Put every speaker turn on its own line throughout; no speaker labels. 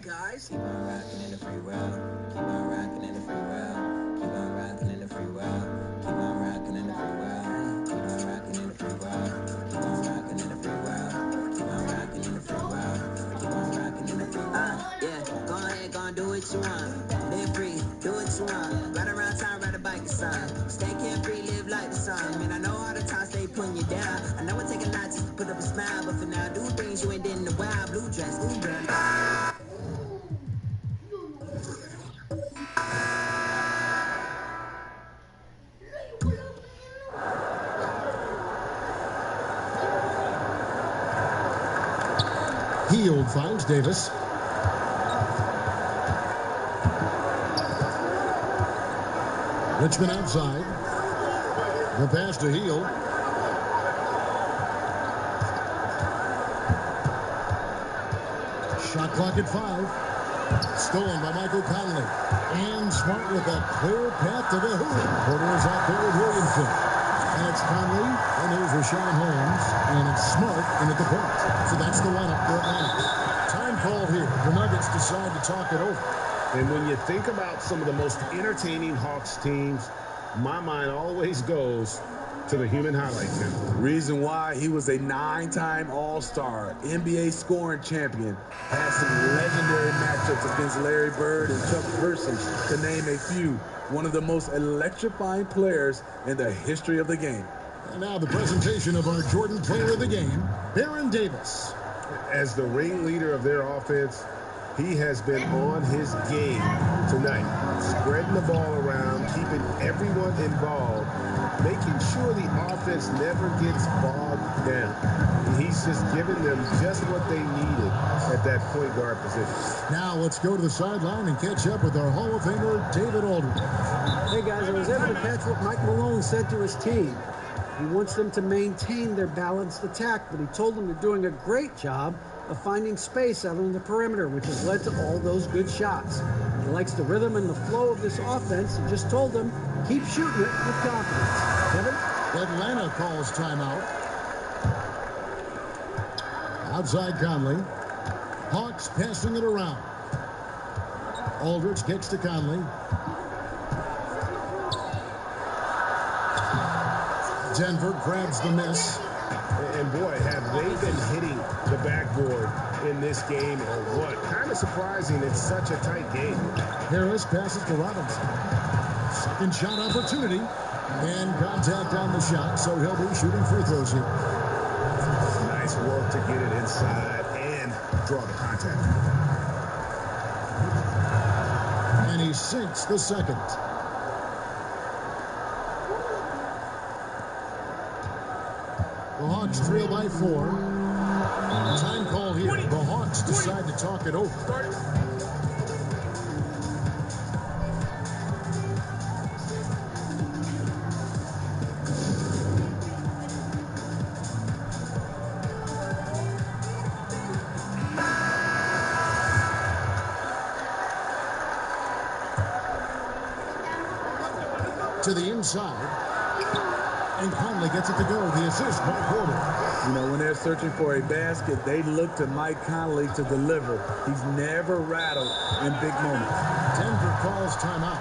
guys. Keep on rocking in the free world. Keep on rocking in the free world. Keep on rocking in the free world. Keep on rocking in the free world. Keep on rocking in the free world. Keep on rocking in the free world. Keep on rocking in the free world. Keep on rocking in the free world. Yeah, go ahead, go and do what you want. Live free, do what you want. Ride around town, ride a bike or something. Stay carefree, live like the sun. Man, I know all the times they putting you down. I know it take a lot just to put up a smile, but for now, do things you ain't did in a while. Blue dress, ooh, girl.
Heald finds Davis. Richmond outside. The pass to Heald. Shot clock at 5. Stolen by Michael Conley. And Smart with a clear path to the hoop. Porter is out there with Williamson. And it's Conley, and here's Rashawn Holmes, and it's Smart in at the point. So that's the lineup for Atlanta. Time called here. The Nuggets decide to talk it over.
And when you think about some of the most entertaining Hawks teams, my mind always goes to the human highlight film.
Reason why: he was a 9-time All-Star, NBA scoring champion, had some legendary matchups against Larry Bird and Chuck Person, to name a few. One of the most electrifying players in the history of the game.
And now the presentation of our Jordan Player of the Game, Baron Davis.
As the ringleader of their offense, he has been on his game tonight, spreading the ball around, keeping everyone involved, making sure the offense never gets bogged down. And he's just giving them just what they needed at that point guard position.
Now let's go to the sideline and catch up with our Hall of Famer, David Aldridge.
Hey guys, I was able to catch what Mike Malone said to his team. He wants them to maintain their balanced attack, but he told them they're doing a great job of finding space out on the perimeter, which has led to all those good shots. He likes the rhythm and the flow of this offense and just told them, keep shooting it with confidence. Kevin?
Atlanta calls timeout. Outside Conley. Hawks passing it around. Aldridge kicks to Conley. Denver grabs the miss.
And boy, have they been hitting the backboard in this game or what? Kind of surprising it's such a tight game.
Harris passes to Robinson. Second shot opportunity. And contact on the shot, so he'll be shooting free throws here.
Nice work to get it inside and draw the contact.
And he sinks the second. The Hawks trail by 4. Time call here. The Hawks decide to talk it over. To the inside. And Conley gets it to go. The assist by Porter.
You know, when they're searching for a basket, they look to Mike Conley to deliver. He's never rattled in big moments.
Denver calls timeout.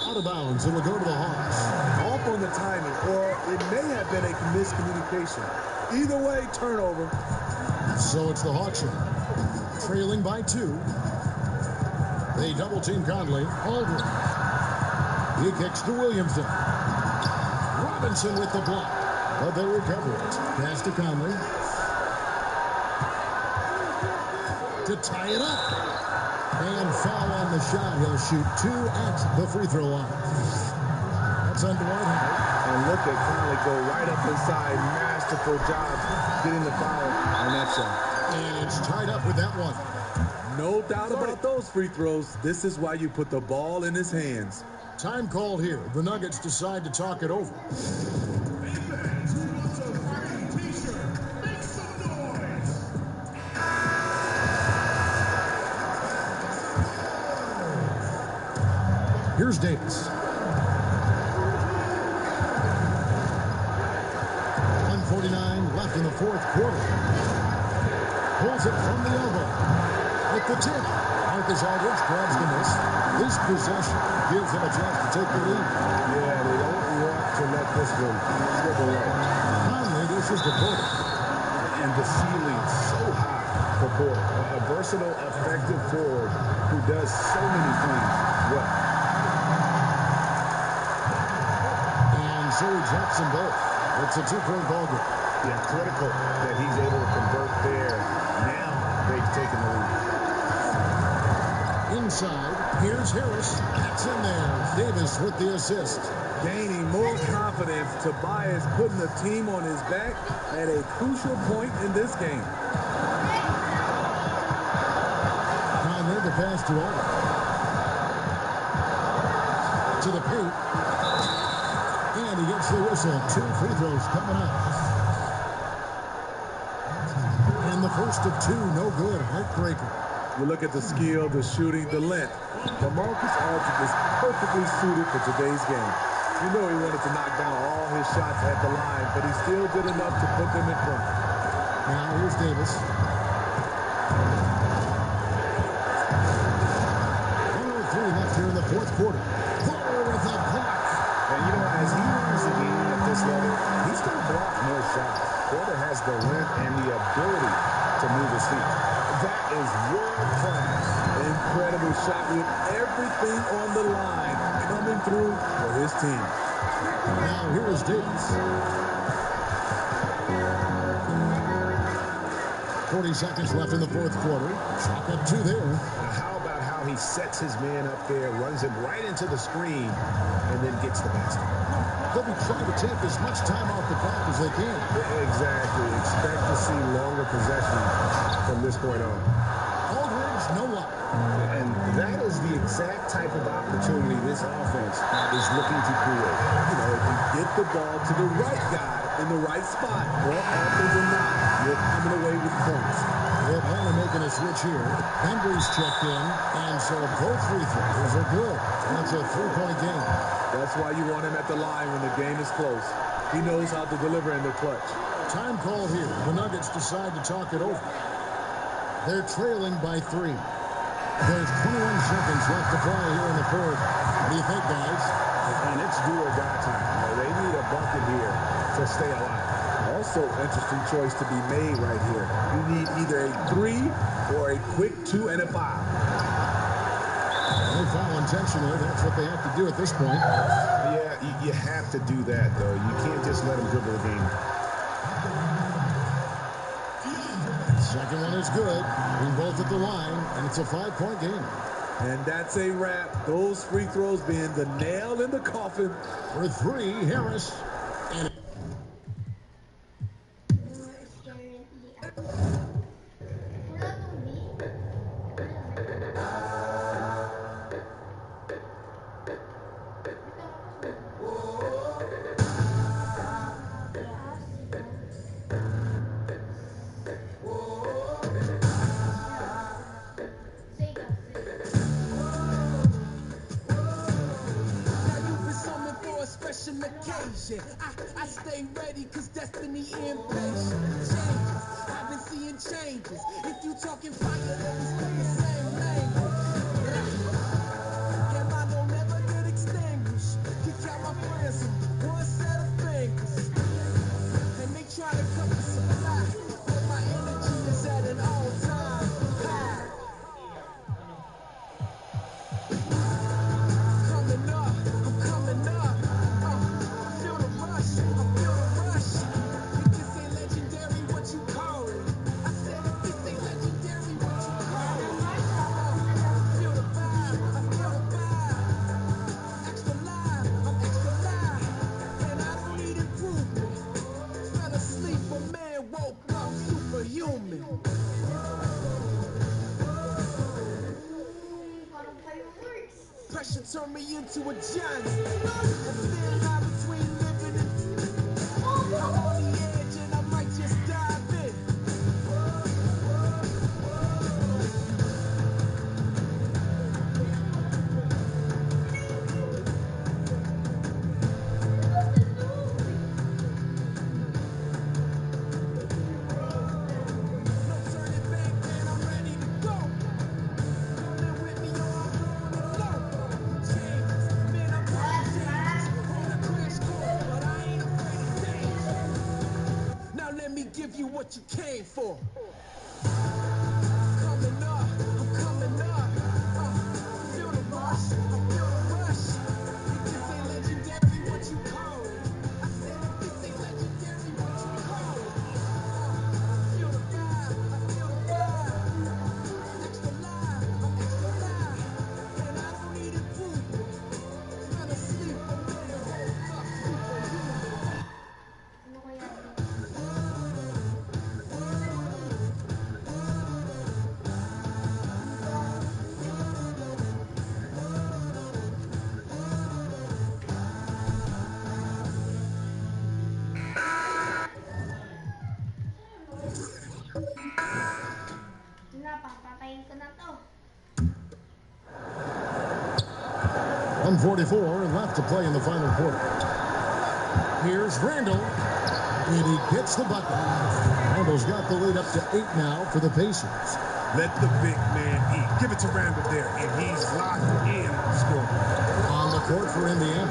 Out of bounds, it'll go to the Hawks.
Off on the timing, or it may have been a miscommunication. Either way, turnover.
So it's the Hawks trailing by 2. They double team Conley. Aldridge. He kicks to Williamson. Robinson with the block, but they recover it. Pass to Conley. To tie it up. And foul on the shot. He'll shoot 2 at the free throw line. That's on Dwight Howard.
And look at Conley go right up inside. Masterful job getting the foul on that shot.
And it's tied up with that one.
No doubt about those free throws. This is why you put the ball in his hands.
Time called here. The Nuggets decide to talk it over. Here's Davis. 1:49 left in the fourth quarter. Pulls it from the elbow. At the tip, Marcus Aldridge grabs the miss. This possession gives them a chance to take the lead.
Yeah, they don't want to let this one slip away.
Finally, this is the Porter.
And the ceiling so high for Porter. A versatile, effective forward who does so many things well.
And so he drops them both. It's a two-point ball game.
Yeah, critical that he's able to convert there. Now they've taken the lead.
Inside, here's Harris. That's in there. Davis with the assist.
Gaining more confidence, Tobias putting the team on his back at a crucial point in this game.
Conley, the pass to Aldridge. To the paint. And he gets the whistle. 2 free throws coming up. And the first of 2, no good. Heartbreaker.
You look at the skill, the shooting, the length. But Marcus Aldridge is perfectly suited for today's game. You know he wanted to knock down all his shots at the line, but he still did enough to put them in front.
Now here's Davis. 1:03 left here in the fourth quarter. Porter with a block.
And, you know, as he learns the game at this level, he's going to block more shots. Porter has the length and the ability to move his feet. That is world class.
Incredible shot with everything on the line coming through for his team.
Now here is Davis. 40 seconds left in the fourth quarter. Shot up 2 there.
Now, how about how he sets his man up there, runs him right into the screen, and then gets the basket?
They'll be trying to take as much time off the clock as they can.
Exactly. Expect to see longer possession from this point on.
Aldridge, no luck.
And that is the exact type of opportunity this offense is looking to create.
You know, if you get the ball to the right guy in the right spot, more often than not, you're coming away with points.
They're finally making a switch here. Hendry's checked in, and so both free throws are good. That's a 3-point game.
That's why you want him at the line when the game is close. He knows how to deliver in the clutch.
Time call here. The Nuggets decide to talk it over. They're trailing by 3. There's 21 seconds left to play here in the fourth. What do you think, guys?
And it's do or die time. You know, they need a bucket here to stay alive.
Also, interesting choice to be made right here. You need either a 3 or a quick 2 and a foul.
No foul intentional. That's what they have to do at this point.
Yeah, you have to do that, though. You can't just let them dribble the game.
Second one is good. Being both at the line, and it's a 5-point game.
And that's a wrap. Those free throws being the nail in the coffin.
For 3, Harris. And
I stay ready cause destiny impatient. Changes, I've been seeing changes. If you talking fire, then we speak the same language. Yeah, mine don't never get extinguished. Kick out my friends with one set of fingers. And they try to cut the supply, but my energy is at an all-time high. Coming up, I'm coming up. Pressure turned me into a giant. I'm still high between living and I'm on the edge and I might just dive in. what you came for. Coming up, I'm coming up. Feel the rush, I feel the rush. If this ain't legendary, what you call it? I said if this ain't legendary, what you call it? Feel the vibe, I feel the vibe. Extra live, I'm extra live. And I don't need it proof. Trying to sleep, I'm ready to hold up. Sleep on you.
Ano kaya yun? Ito na, papatayin ko na to.
1:44 left to play in the final quarter. Here's Randall, and he gets the bucket. Randall's got the lead up to 8 now for the Pacers.
Let the big man eat. Give it to Randall there, and he's locked in on score.
On the court for Indiana,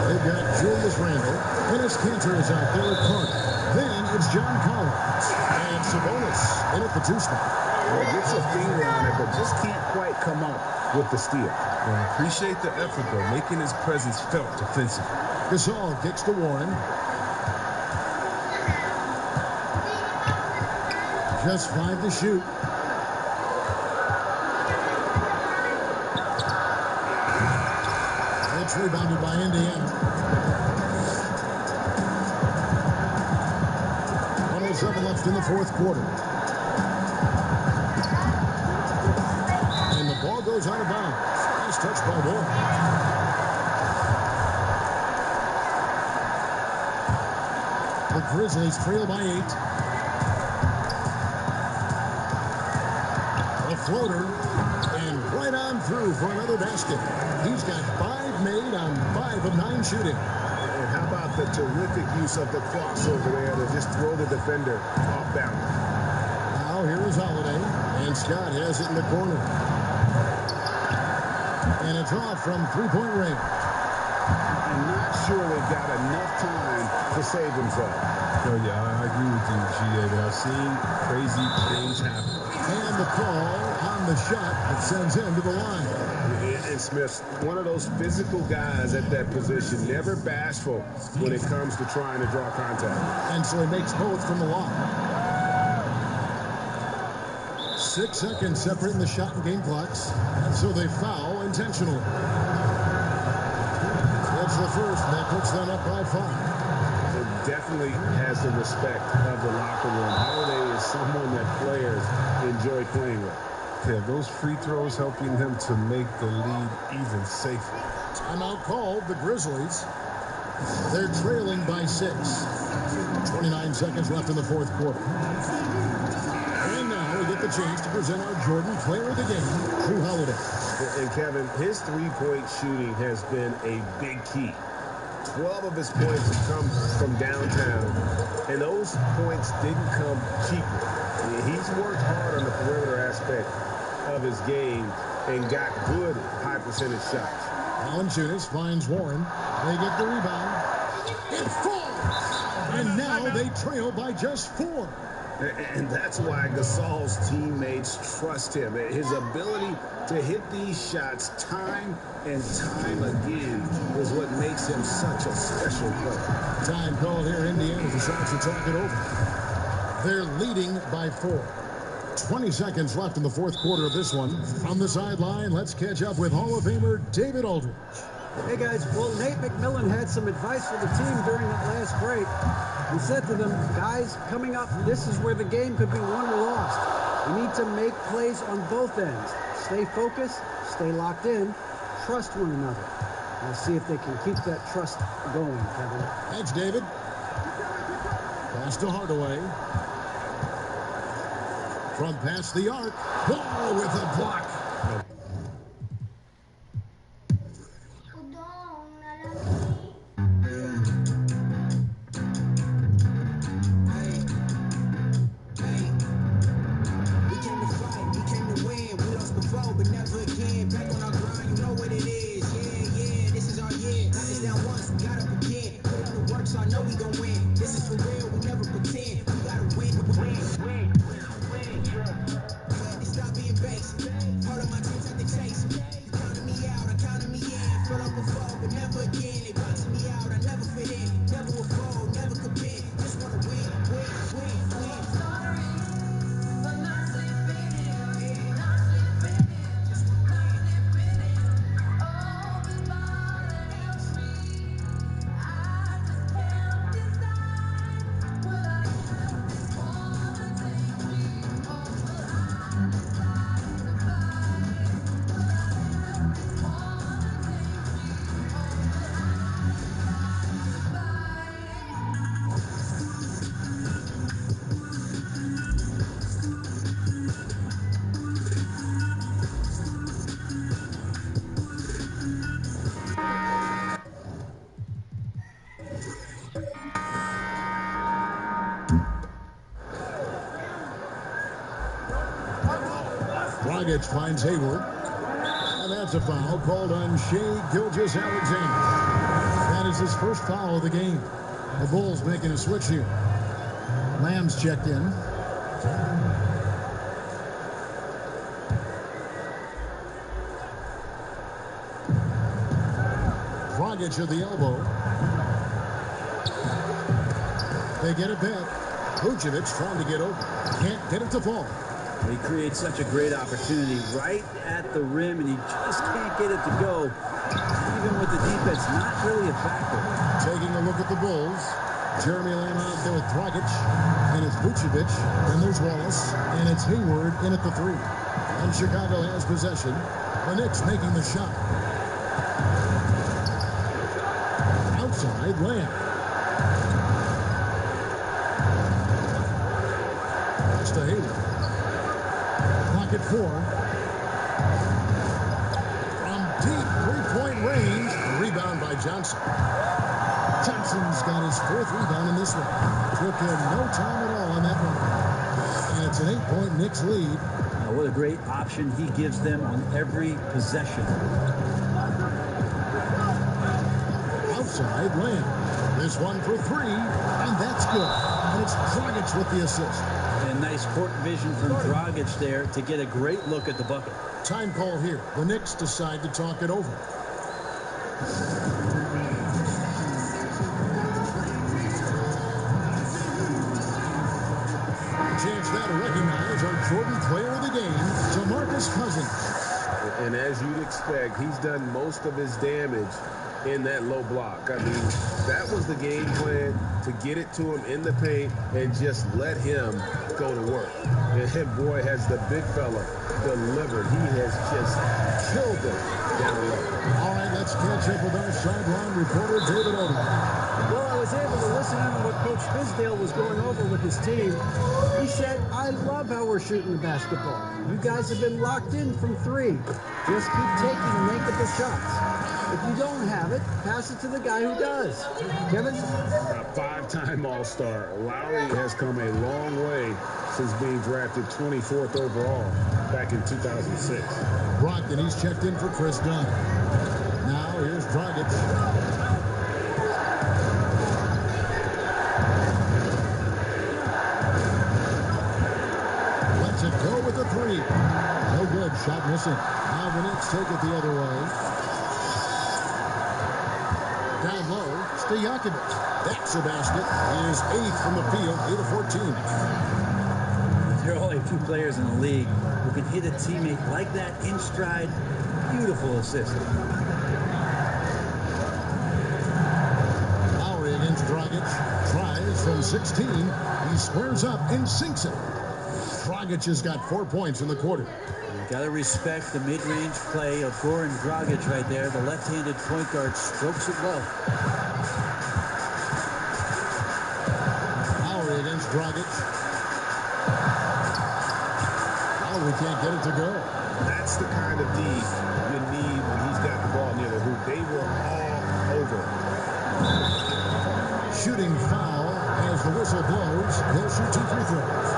they've got Julius Randall. Dennis Cantor is out there at Carter. Then it's John Collins. And Sabonis in at the 2 spot.
Well, get your finger on it, but just can't quite come up with the steal. Well, appreciate the effort, though, making his presence felt defensively.
Gasol kicks to Warren. Just 5 to shoot. It's rebounded by Indiana. 1:07 left in the fourth quarter. And the ball goes out of bounds. Nice touch by Warren. The Grizzlies trail by 8. A floater, and right on through for another basket. He's got 5 made on 5 of 9 shooting.
And how about the terrific use of the crossover there to just throw the defender off balance?
Now here is Holiday, and Scott has it in the corner. And a draw from 3-point range.
I'm not sure they've got enough time to save themselves.
Oh, yeah, I agree with you, GA, but I've seen crazy things happen.
And the call on the shot that sends him to the line.
And Smith's one of those physical guys at that position, never bashful when it comes to trying to draw contact.
And so he makes both from the line. 6 seconds separating the shot and game clocks. And so they foul intentionally. That's the first, and that puts them up by 5.
It definitely has the respect of the locker room. Holiday is someone that players enjoy playing with.
Yeah, those free throws helping them to make the lead even safer.
Timeout called, the Grizzlies. They're trailing by 6. 29 seconds left in the fourth quarter. And now we get the chance to present our Jordan Player of the Game, Drew Holiday.
And Kevin, his three-point shooting has been a big key. 12 of his points have come from downtown, and those points didn't come cheaply. He's worked hard on the perimeter aspect of his game and got good high percentage shots.
Valanciunas finds Warren. They get the rebound. It falls! And now they trail by just 4.
And that's why Gasol's teammates trust him. His ability to hit these shots time and time again is what makes him such a special player.
Time called here. Indiana decides to talk it over. They're leading by 4. 20 seconds left in the fourth quarter of this one. On the sideline, let's catch up with Hall of Famer David Aldridge.
Hey guys, well, Nate McMillan had some advice for the team during that last break. He said to them, guys, coming up, this is where the game could be won or lost. You need to make plays on both ends. Stay focused, stay locked in, trust one another. We'll see if they can keep that trust going, Kevin.
Thanks, David. Pass to Hardaway. From past the arc. Ball with a block.
Udong, nalamig.
We came to fight, we came to win. We lost before, but never again. Back on our grind, you know what it is. Yeah, this is our year. Knock us down once, we got up again. Put in the work, so I know we gon' win. This is for real, we never pretend. We gotta win.
Dragic finds Hayward. And that's a foul called on Shea Gilgeous-Alexander. That is his first foul of the game. The Bulls making a switch here. Lamb's checked in. Dragic at the elbow. They get it back. Vucevic trying to get open. Can't get it to fall.
He creates such a great opportunity right at the rim, and he just can't get it to go. Even with the defense, not really a factor.
Taking a look at the Bulls. Jeremy Lamb out there with Dragic, and it's Vucevic, and there's Wallace, and it's Hayward in at the 3. And Chicago has possession. The Knicks making the shot. Outside, Lamb. It's to Hayward. Clock at 4. From deep three-point range, rebound by Johnson. Johnson's got his 4th rebound in this one. Took him no time at all on that one. And it's an 8-point Knicks lead.
What a great option he gives them on every possession.
Outside, Lamb. This one for 3, and that's good. And it's Dragic with the assist.
And nice court vision from Dragic there to get a great look at the bucket.
Time call here. The Knicks decide to talk it over. Chance now to recognize our Jordan player of the game, DeMarcus Cousins.
And as you'd expect, he's done most of his damage in that low block. I mean, that was the game plan, to get it to him in the paint and just let him go to work. And boy, has the big fella delivered. He has just killed them down low.
All right, let's catch up with our sideline reporter, David Odom.
Well, I was able to listen in on what Coach Fizdale was going over with his team. He said, I love how we're shooting the basketball. You guys have been locked in from 3. Just keep taking makeable shots. If you don't have it, pass it to the guy who does. Kevin?
A 5-time All-Star. Lowry has come a long way since being drafted 24th overall back in 2006.
Brogdon, he's checked in for Chris Dunn. Now here's Dragic. Lets it go with the 3. No good. Shot missing. Now the Knicks take it the other way. Down low, Stojakovic. That's a basket. He is 8th from the field, 8 of 14.
There are only a few players in the league who can hit a teammate like that in stride. Beautiful assist.
Lowry against Dragic. Tries from 16. He squares up and sinks it. Dragic has got 4 points in the quarter.
You got to respect the mid-range play of Goran Dragic right there. The left-handed point guard strokes it well.
Lowry against Dragic. Oh, we can't get it to go.
That's the kind of D you need when he's got the ball near the hoop. They were all over.
Shooting foul as the whistle blows. He'll shoot 2 free throws.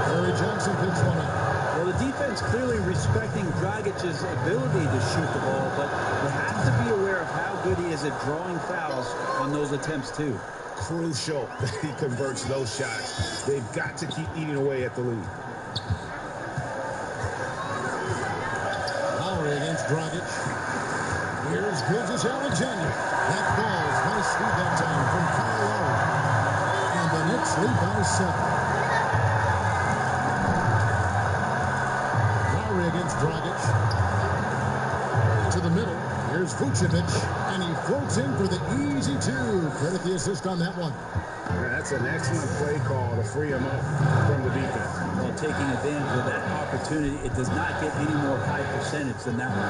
Larry Johnson picks one up.
Well, the defense clearly respecting Dragic's ability to shoot the ball, but they have to be aware of how good he is at drawing fouls on those attempts, too.
Crucial that he converts those shots. They've got to keep eating away at the lead.
Lowry against Dragic. Here's Gilgis Alexander. That ball's nice speed that time from Kyle Lowry. And the Knicks lead by 7. Lowry against Dragic. To the middle. Here's Vucevic. And he floats in for the easy 2. Credit the assist on that one.
That's an excellent play call to free him up from the defense.
Well, taking advantage of that opportunity, it does not get any more high percentage than that one.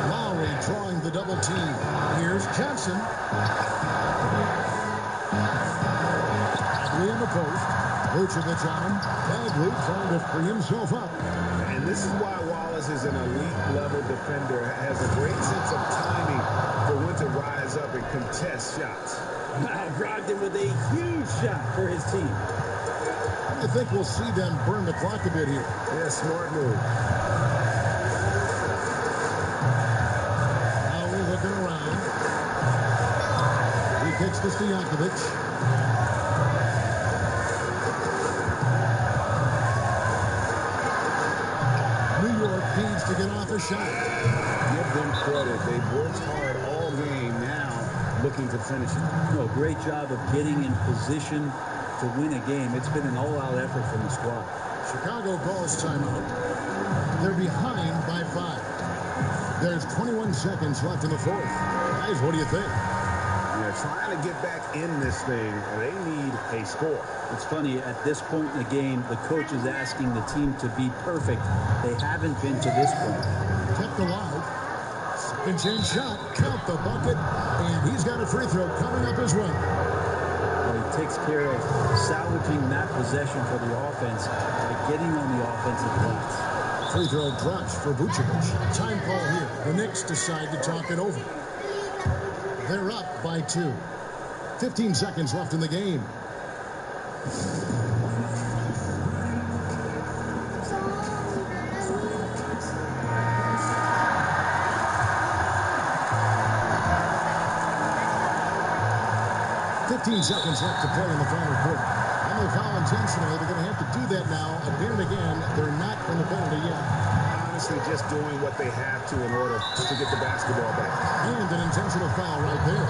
Lowry drawing the double team. Here's Johnson. Bagley in the post. Vucevic on him. Bagley trying to free himself up.
And this is why Wallace is an elite-level defender, has a great sense of timing for when to rise up and contest shots.
Brogdon with a huge shot for his team.
I think we'll see them burn the clock a bit here.
Yeah, smart move.
Lowry looking around. He kicks to Stojakovic. New York needs to get off a shot.
Give them credit. They've worked hard all game, now looking to finish it.
No, great job of getting in position to win a game. It's been an all-out effort from the squad.
Chicago calls timeout. They're behind by 5. There's 21 seconds left in the fourth. Guys, what do you think?
Yeah, trying to get back in this thing, they need a score.
It's funny, at this point in the game, the coach is asking the team to be perfect. They haven't been to this point.
Kept alive. Second chance shot. Count the bucket. And he's got a free throw coming up as well.
He takes care of salvaging that possession for the offense by getting on the offensive glass.
Free throw drops for Vucevic. Time call here. The Knicks decide to talk it over. They're up by 2. 15 seconds left in the game. Seconds left to play in the final quarter. And they foul intentionally. They're going to have to do that now again and again. They're not in the penalty yet.
Honestly, just doing what they have to in order to get the basketball back.
And an intentional foul right there.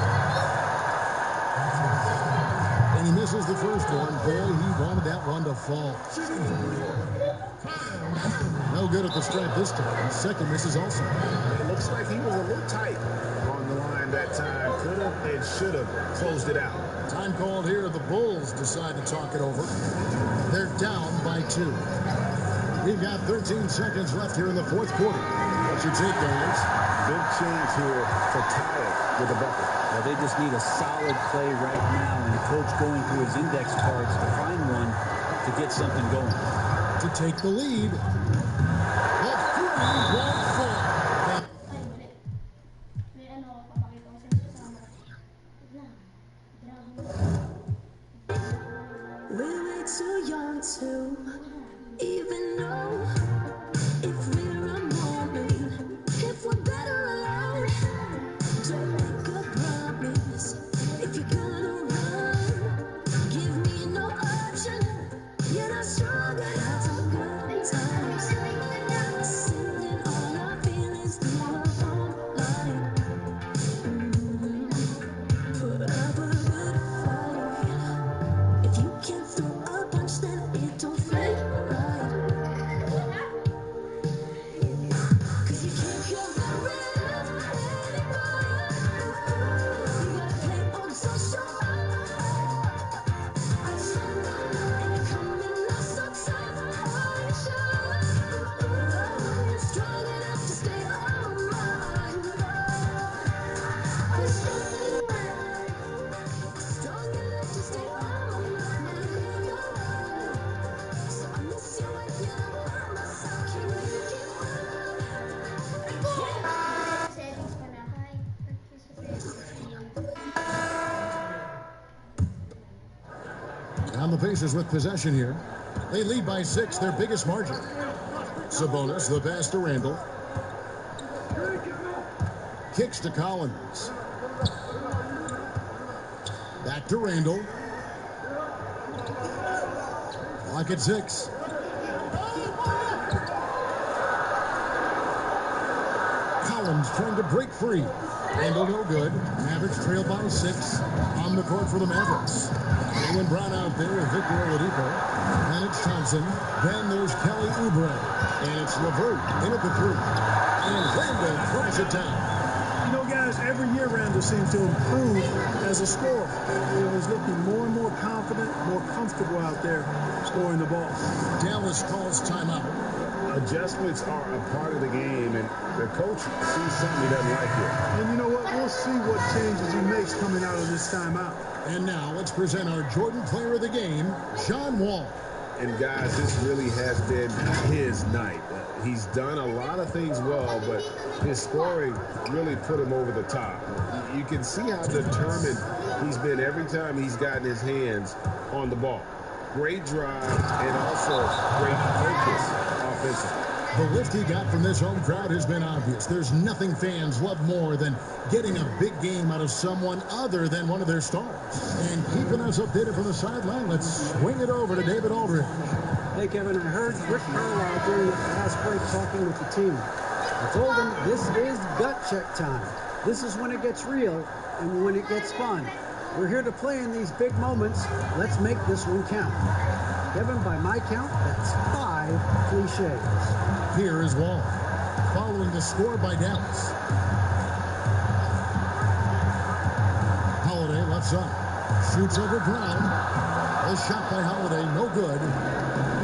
And he misses the first one. Boy, he wanted that one to fall. No good at the stripe this time. Second misses also.
It looks like he was a little tight on the line that time. Could have and should have closed it out.
Time called here. The Bulls decide to talk it over. They're down by 2. We've got 13 seconds left here in the fourth quarter. What's your take, guys?
Big change here to tie it with a bucket.
Well, they just need a solid play right now, and the coach going through his index cards to find one to get something going.
To take the lead. The 3 won't fall.
May ano, papakita ko sa inyo kasama ko. Tignan.
We're way too young to even know if we're a moment, if we're better alone. Don't make a promise if you're gonna run. Give me no option. You're not strong enough to good times. Sending all our feelings through our phone line. Put up a good fight. If you can't throw a punch, then it don't feel right. 'Cause you can't get the rhythm anymore. You gotta play on so strong. And you're coming up so tough. Are you sure? You're strong enough to stay on mine. Are you strong enough to stay on mine? So I miss you when you're by my side. Can you keep
Settings pala. Hi.
And the Pacers with possession here. They lead by 6, their biggest margin. Sabonis, the pass to Randall. Kicks to Collins. Back to Randall. Clock at 6. Collins trying to break free. Handle no good. Mavericks trail by 6. On the court for the Mavericks. Jaylen Brown out there with Victor Oladipo. And it's Thompson. Then there's Kelly Oubre. And it's LeVert in at the 3. And Randall throws it down.
You know, guys, every year Randall seems to improve as a scorer. He's looking more and more confident, more comfortable out there scoring the ball.
Dallas calls timeout.
Adjustments are a part of the game, and the coach sees something he doesn't like here.
And you know what? We'll see what changes he makes coming out of this timeout.
And now let's present our Jordan Player of the Game, John Wall.
And guys, this really has been his night. He's done a lot of things well, but his scoring really put him over the top. You can see how determined he's been every time he's gotten his hands on the ball. Great drive and also great focus offensively.
The lift he got from this home crowd has been obvious. There's nothing fans love more than getting a big game out of someone other than one of their stars. And keeping us updated from the sideline, let's swing it over to David Aldridge.
Hey, Kevin, I heard Rick Carlisle during the fast break talking with the team. I told him this is gut check time. This is when it gets real and when it gets fun. We're here to play in these big moments. Let's make this one count. Kevin, by my count, that's 5 cliches.
Here is Wall, following the score by Dallas. Holiday left side, shoots over Brown. A shot by Holiday, no good.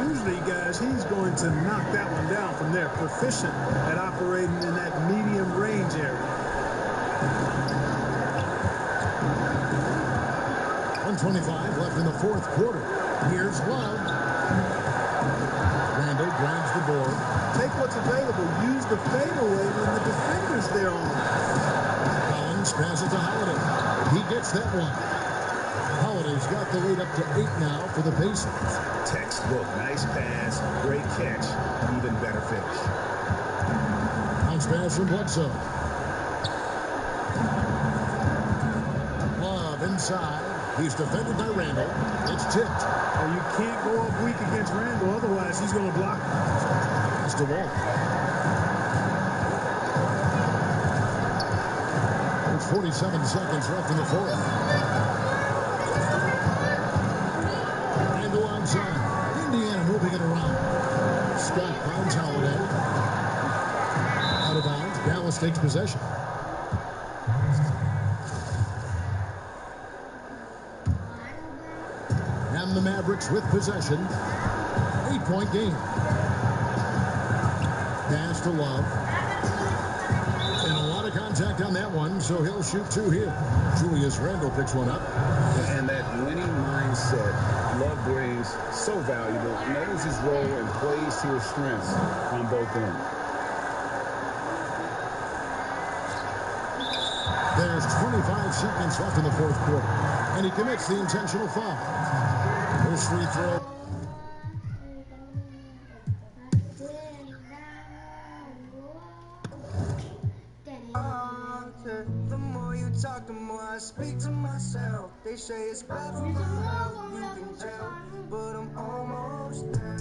Usually, guys, he's going to knock that one down from there. Proficient at operating in that medium range area.
1:25 left in the fourth quarter. Here's Love. Randall grabs the board.
Take what's available. Use the fadeaway when the defender's there on him.
Collins passes to Holiday. He gets that one. Holiday's got the lead up to 8 now for the Pacers.
Textbook, nice pass, great catch, even better finish.
Bounce pass from Bledsoe. Love inside. He's defended by Randall. It's tipped.
Well, you can't go up weak against Randall, otherwise he's going to block it.
Pass to Wall. There's 47 seconds left in the fourth. Randall onside. Indiana moving it around. Scott finds Holiday. Out of bounds. Dallas takes possession. And the Mavericks with possession. 8-point game. Pass to Love. And a lot of contact on that one, so he'll shoot 2 here. Julius Randle picks one up.
And that winning mindset Love brings so valuable, knows his role and plays to his strengths on both ends.
There's 25 seconds left in the fourth quarter, and he commits the intentional foul. First free throw.
The more you talk, the more I speak to myself. They say it's bad for my health, you can tell, but I'm almost there.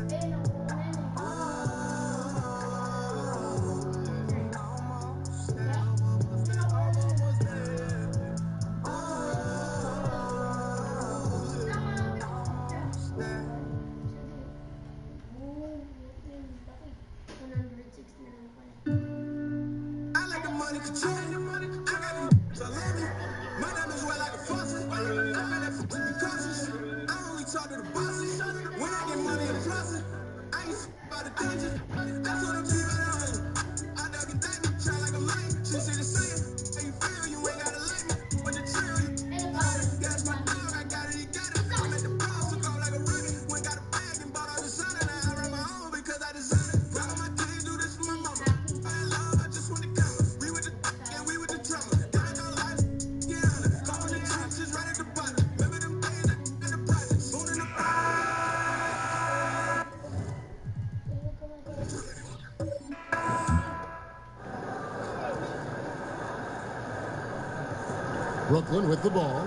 Brooklyn with the ball.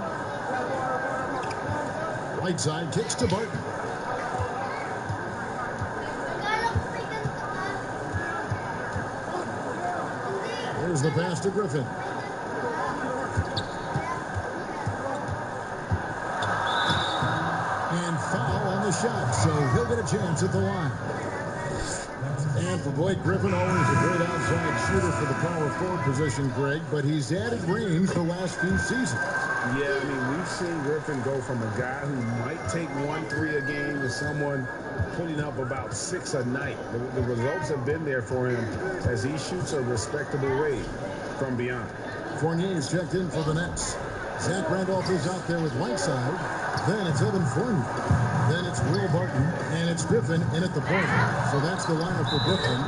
Right side kicks to Barton. Here's the pass to Griffin. And foul on the shot, so he'll get a chance at the line. And for Blake Griffin, always a great outside shooter for the power forward position, Greg, but he's added range the last few seasons.
Yeah, I mean, we've seen Griffin go from a guy who might take 1-3 a game to someone putting up about 6 a night. The results have been there for him as he shoots a respectable rate from beyond.
Fournier's checked in for the Nets. Zach Randolph is out there with Whiteside. Then it's Evan Fournier. Then it's Will Barton. And it's Griffin in at the point. So that's the lineup for Brooklyn.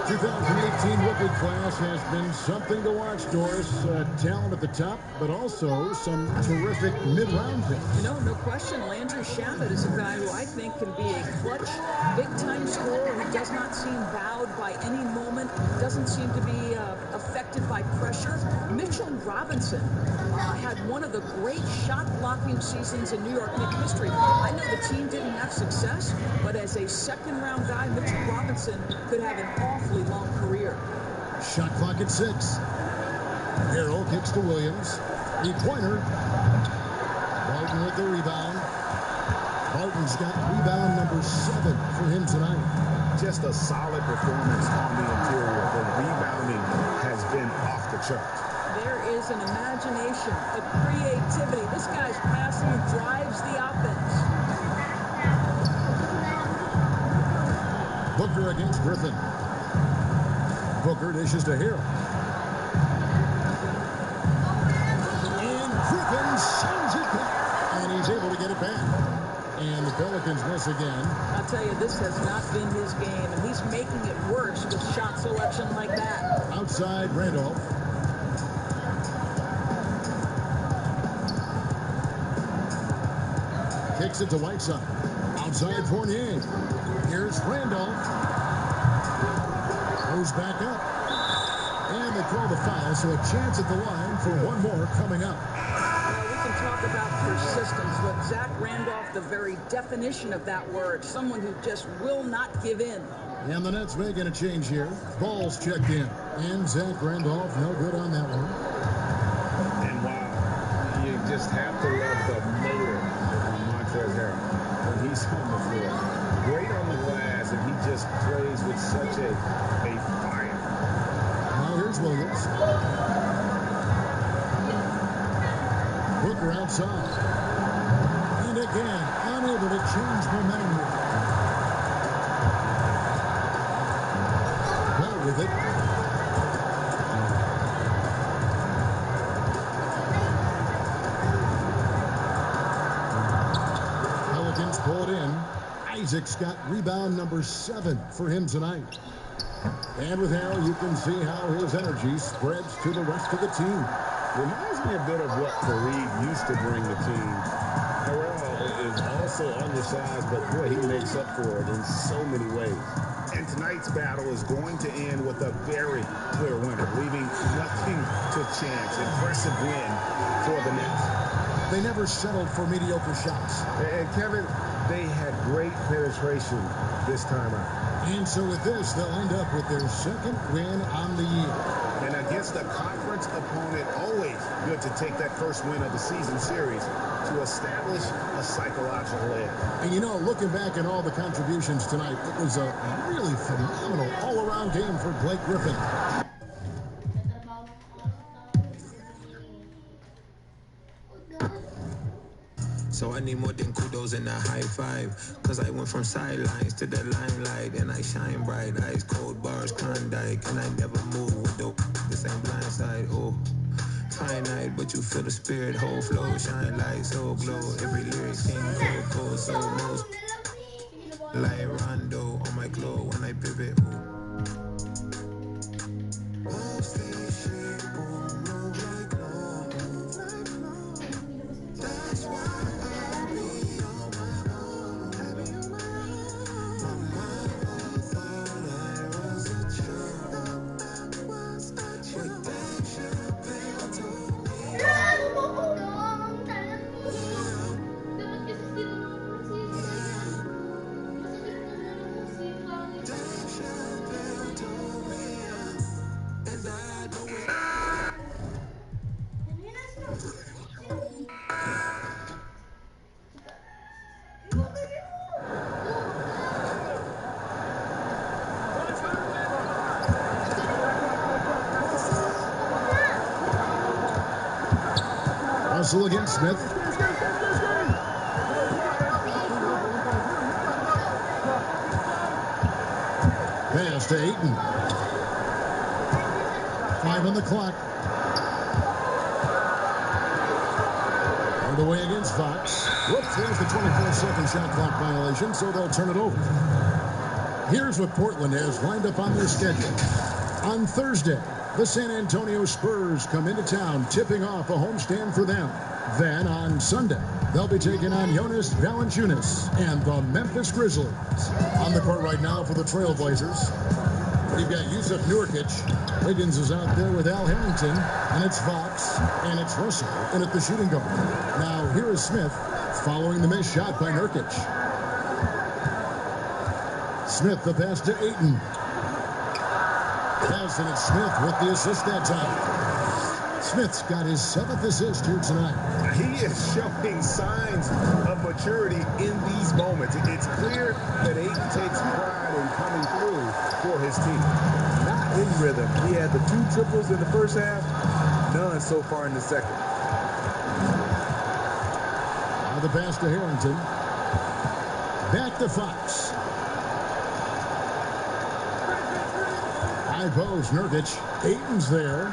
2018 rookie class has been something to watch, Doris. Talent at the top, but also some terrific mid-round picks.
You know, no question, Landry Shamet is a guy who I think can be a clutch, big-time scorer who does not seem bowed by any moment, doesn't seem to be affected by pressure. Mitchell Robinson had one of the great shot-blocking seasons in New York Knicks history. I know the team didn't have success, but as a second-round guy, Mitchell Robinson could have an awfully long career.
Shot clock at 6. Harrell kicks to Williams. Pointer. Barton with the rebound. Barton's got rebound number 7 for him tonight.
Just a solid performance on the interior. The rebounding has been off the charts.
There is an imagination, a creativity. This guy's passing drives the offense.
Booker against Griffin. Booker dishes to Harrell. And Griffin sends it back. And he's able to get it back. And the Pelicans miss again.
I'll tell you, this has not been his game, and he's making it worse with shot selection like that.
Outside Randolph. Kicks it to Whiteside. Outside Fournier. Here's Randolph. Goes back up. And they call the foul, so a chance at the line for one more coming up.
Well, we can talk about persistence, but Zach Randolph, the very definition of that word, someone who just will not give in.
And the Nets making a change here. Ball's checked in. And Zach Randolph, no good on that one.
And wow, you just have to love the motor on Montrezl Harrell when he's on the floor. Great on the glass, and he just plays with such a fire.
Now here's Williams. Booker outside. And again, unable to change momentum here. Well with it. Pelicans pull it in. Isaac's got rebound number 7 for him tonight. And with Harrell, you can see how his energy spreads to the rest of the team.
Reminds me a bit of what Fareed used to bring the team. Harrell is also undersized, but boy, he makes up for it in so many ways. And tonight's battle is going to end with a very clear winner, leaving nothing to chance. Impressive win for the Nets.
They never settled for mediocre shots.
And Kevin, they had great penetration this time out.
And so with this, they'll end up with their second win on the year.
And against a conference opponent, always good to take that first win of the season series to establish a psychological edge.
And you know, looking back at all the contributions tonight, it was a really phenomenal all-around game for Blake Griffin.
So I need more than kudos and a high five. Cause I went from sidelines to the limelight. And I shine bright, ice cold bars, Klondike. And I never move with the same blind side. Oh, finite, but you feel the spirit. Whole flow, shine light, so glow. Every lyric king, cold, so most. Like Rondo on my glow when I pivot. Oh.
Russell against Smith. Pass to Ayton. 5 on the clock. Away against Fox. Whoops, there's the 24-second shot clock violation, so they'll turn it over. Here's what Portland has lined up on their schedule. On Thursday, the San Antonio Spurs come into town, tipping off a homestand for them. Then on Sunday, they'll be taking on Jonas Valanciunas and the Memphis Grizzlies. On the court right now for the Trailblazers, you've got Yusuf Nurkic. Wiggins is out there with Al Harrington, and it's Fox, and it's Russell, and at the shooting guard. Now, here is Smith, following the missed shot by Nurkic. Smith, the pass to Ayton. Pass, and it's Smith with the assist that time. Smith's got his 7th assist here tonight.
He is showing signs of maturity in these moments. It's clear that Ayton takes pride in coming through for his team.
Not in rhythm. He had the 2 triples in the first half, none so far in the second.
Now the pass to Harrington. Back to Fox. High post, Nurkic. Ayton's there.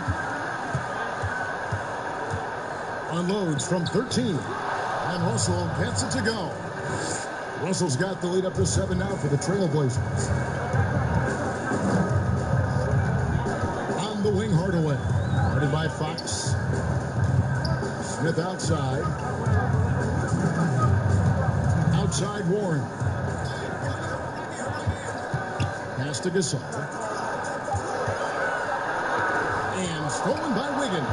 Unloads from 13. And Russell gets it to go. Russell's got the lead up to 7 now for the Trailblazers. On the wing, Hardaway. Guarded by Fox. Smith outside. Outside Warren. Pass to Gasol. And stolen by Wiggins.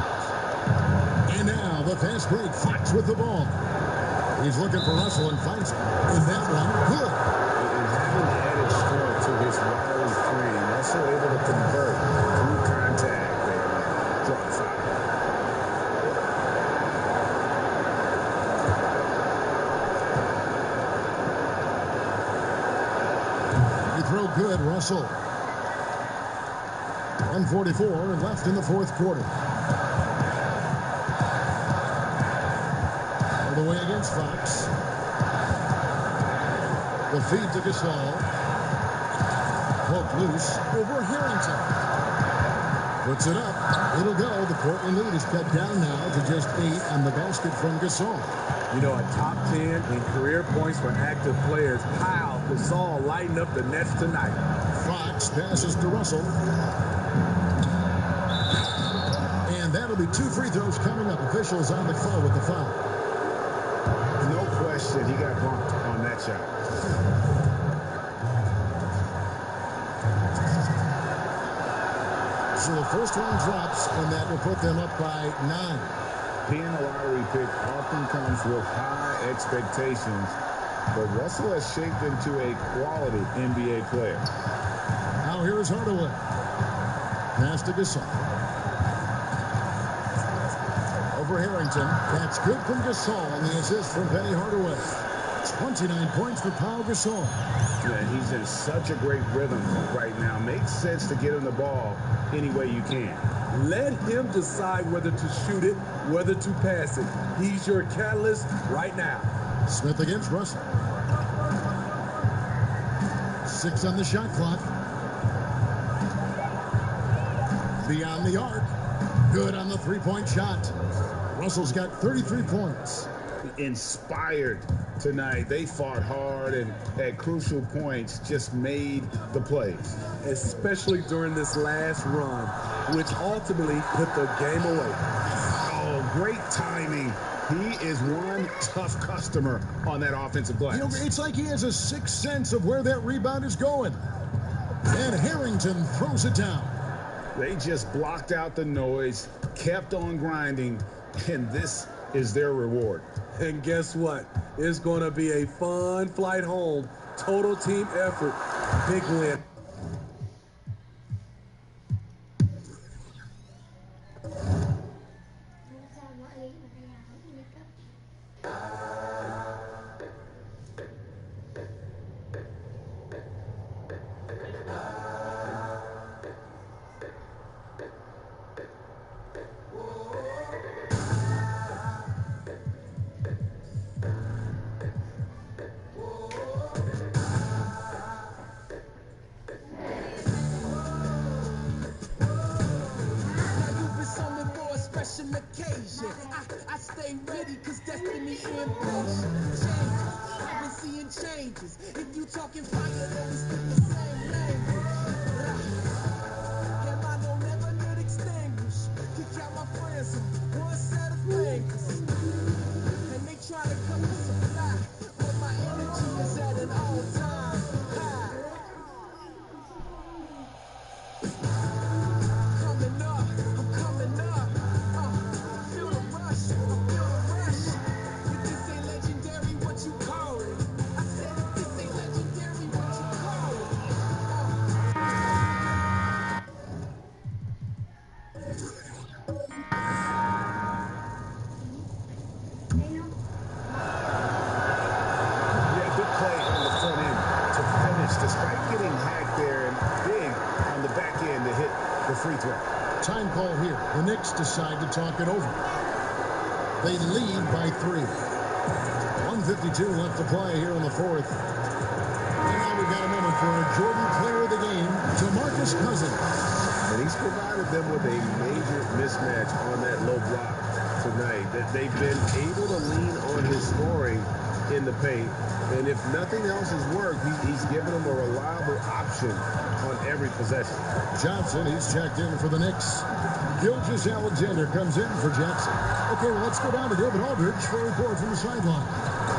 And now the fast break. Fox with the ball. He's looking for Russell and finds him. And that one, good.
And having added strength to his wiry frame, Russell able to convert through contact and draw the foul.
He throw good, Russell. 1:44 left in the 4th quarter. All the way against Fox. The feed to Gasol. Poked loose over Harrington. Puts it up. It'll go. The Portland lead is cut down now to just 8 on the basket from Gasol.
You know, a top 10 in career points for active players. How Gasol lighting up the Nets tonight.
Fox passes to Russell. And that'll be 2 free throws coming up. Officials on the call with the foul.
No question, he got bumped on that shot.
So the first one drops, and that will put them up by 9.
Being a lottery pick often comes with high expectations, but Russell has shaped into a quality NBA player.
Now here is Hardaway. Pass to Gasol. Over Harrington. That's good from Gasol, and the assist from Penny Hardaway. 29 points for Pau Gasol.
Yeah, he's in such a great rhythm right now. Makes sense to get him the ball any way you can.
Let him decide whether to shoot it, whether to pass it. He's your catalyst right now.
Smith against Russell. 6 on the shot clock. Beyond the arc. Good on the 3-point shot. Russell's got 33 points.
Inspired tonight. They fought hard and at crucial points just made the plays.
Especially during this last run, which ultimately put the game away.
Oh, great timing. He is one tough customer on that offensive glass.
You know, it's like he has a sixth sense of where that rebound is going. And Harrington throws it down.
They just blocked out the noise, kept on grinding, and this is their reward.
And guess what? It's going to be a fun flight home. Total team effort. Big win.
an occasion. I stay ready cause destiny impatient. Changes, I've been seeing changes. If you talking fire, then we speak the same language. Yeah, man, don't never get extinguished. Kick out my friends on one set of fingers. And they try to cut the supply, but my energy is at an all-time high. Coming up, I'm coming up. Feel the rush, I feel the rush. If this ain't legendary, what you call it? I said if this ain't legendary, what you call it?
Yeah, good play on the front end to finish, despite getting hacked there and big on the back end to hit the free throw.
Time call here. The Knicks decide to talk it over. They lead by 3. 1:52 left to play here in the fourth. And now we've got a moment for a Jordan player of the game, DeMarcus Cousins.
And he's provided them with a major mismatch on that low block tonight. That they've been able to lean on his scoring in the paint. And if nothing else has worked, he's given them a reliable option on every possession.
Johnson, he's checked in for the Knicks. Gilgeous-Alexander comes in for Jackson. Okay, well, let's go down to David Aldridge for a report from the sideline.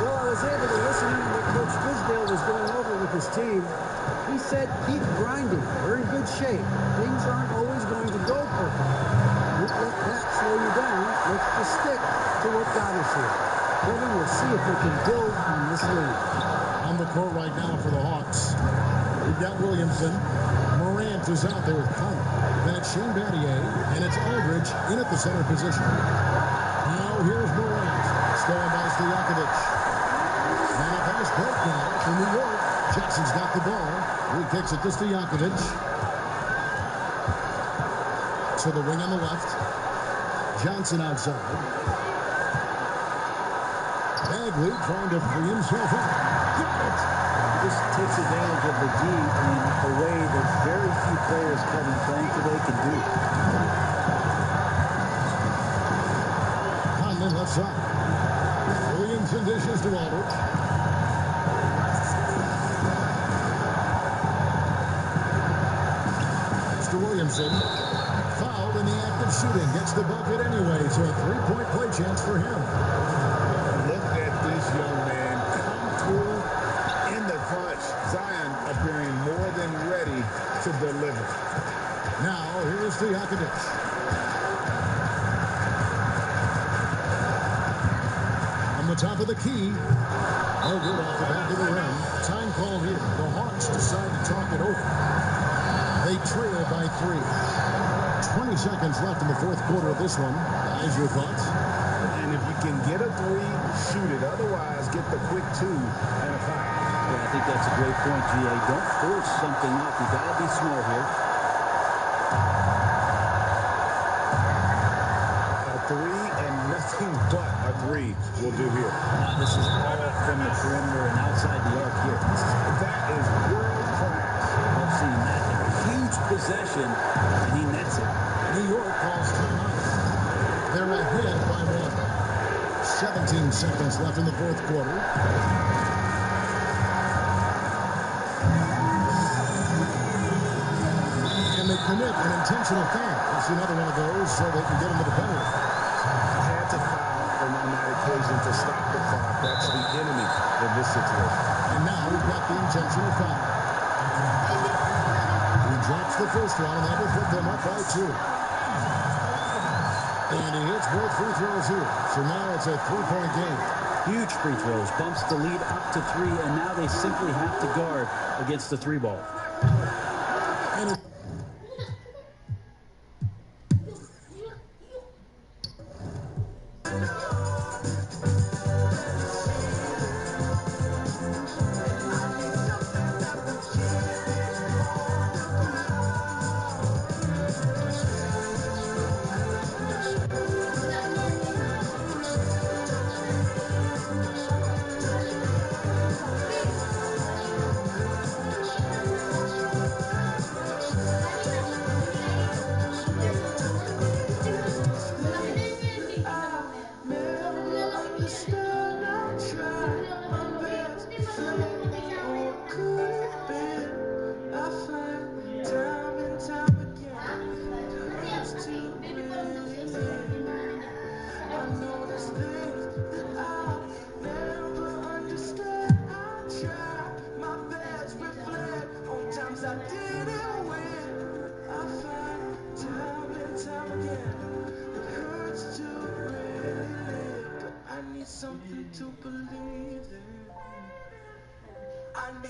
Well, I was able to listen to what Coach Fizdale was going over with his team. He said, keep grinding. We're in good shape. Things aren't always going to go perfect. Don't let that slow you down. Let's just stick to what got us here. Kevin, we'll see if we can build on this lead.
On the court right now for the Hawks. We've got Williamson. Morant is out there with Conley. Then it's Shane Battier, and it's Aldridge in at the center position. Now here's Morant. Stolen by Stojakovic. And a fast break now for New York. Jackson's got the ball. He kicks it to Stojakovic. To the wing on the left. Johnson outside. Bagley trying to free himself up. Got it.
This takes advantage of the D in a way that very few players, Kevin, playing today can do.
Conley left side. Williamson dishes to Aldridge. It's to Williamson. Fouled in the act of shooting. Gets the bucket anyway, so a three-point play chance for him.
Look at this young man come through in the clutch. Zion appearing more than ready to deliver.
Now, here is Stojakovic. On the top of the key. No good off the back of the rim. Time call here. The Hawks decide to talk it over. They trail by 3. 20 seconds left in the fourth quarter of this one. Guys, your thoughts?
And if you can get a 3, shoot it. Otherwise, get the quick 2 and a foul.
Yeah, I think that's a great point, GA. Don't force something up. You got to be smart here.
A 3 and nothing but a 3 will do here.
Now, this is all from the perimeter and outside the arc here.
That is world class.
I've seen that. A huge possession, and he nets it.
New York calls timeout. They're ahead by 1. 17 seconds left in the fourth quarter. And they commit an intentional foul. It's another one of those so they can get into the penalty.
Had to foul on that occasion to stop the clock. That's the enemy in this situation.
And now we've got the intentional foul. He drops the first one, and that will put them up by 2. And he hits both free throws here. So now it's a 3-point game.
Huge free throws. Bumps the lead up to 3, and now they simply have to guard against the 3 ball.
And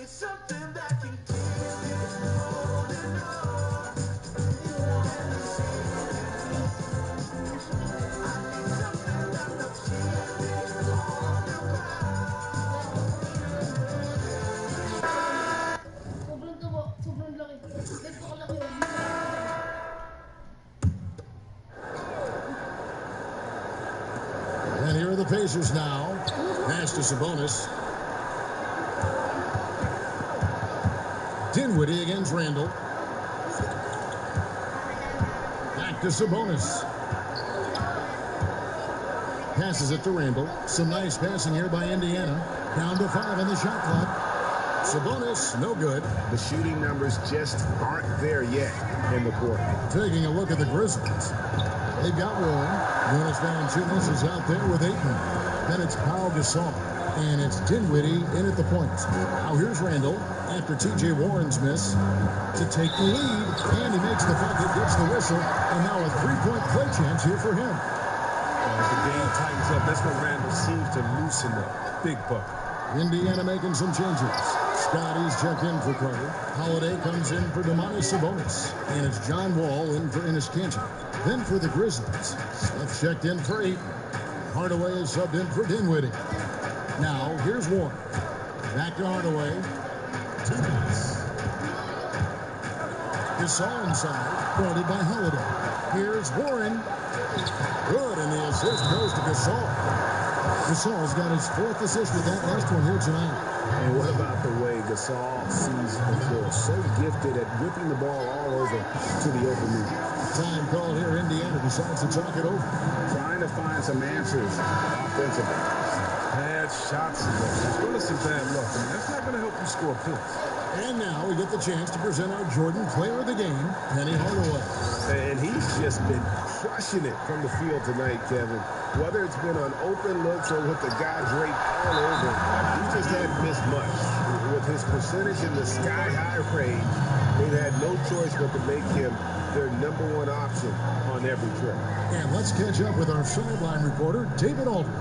sobrang laki. Ganito kalaki yun.
And here are the Pacers now. Pass to Sabonis. Dinwiddie against Randall. Back to Sabonis. Passes it to Randall. Some nice passing here by Indiana. Down to 5 on the shot clock. Sabonis, no good.
The shooting numbers just aren't there yet in the quarter.
Taking a look at the Grizzlies. They've got Warren. Jonas Valanciunas is out there with Ayton. Then it's Pau Gasol. And it's Dinwiddie in at the point. Now here's Randall after T.J. Warren's miss to take the lead. And he makes the bucket, gets the whistle. And now a three-point play chance here for him.
As the game tightens up, that's when Randall seems to loosen up. Big bucket.
Indiana making some changes. Scotty's checked in for Carter. Holiday comes in for Domantas Sabonis. And it's John Wall in for Enes Kanter. Then for the Grizzlies, Smith checked in for Ayton. Hardaway is subbed in for Dinwiddie. Now, here's Warren. Back to Hardaway. Two minutes. Gasol inside, guarded by Holiday. Here's Warren. Good, and the assist goes to Gasol. Gasol's got his 4th assist with that last one here tonight.
And what about the way Gasol sees the floor? So gifted at whipping the ball all over to the open loop.
Time call here. Indiana decides to talk it over.
Trying to find some answers offensively.
Bad shot selection, as well as some bad luck. I mean, that's not going to help you score points.
And now we get the chance to present our Jordan Player of the Game, Penny Hardaway.
And he's just been crushing it from the field tonight, Kevin. Whether it's been on open looks or with the guy draped all over, he just hadn't missed much. With his percentage in the sky-high range, they've had no choice but to make him their #1 option on every trip.
And let's catch up with our sideline reporter, David Aldridge.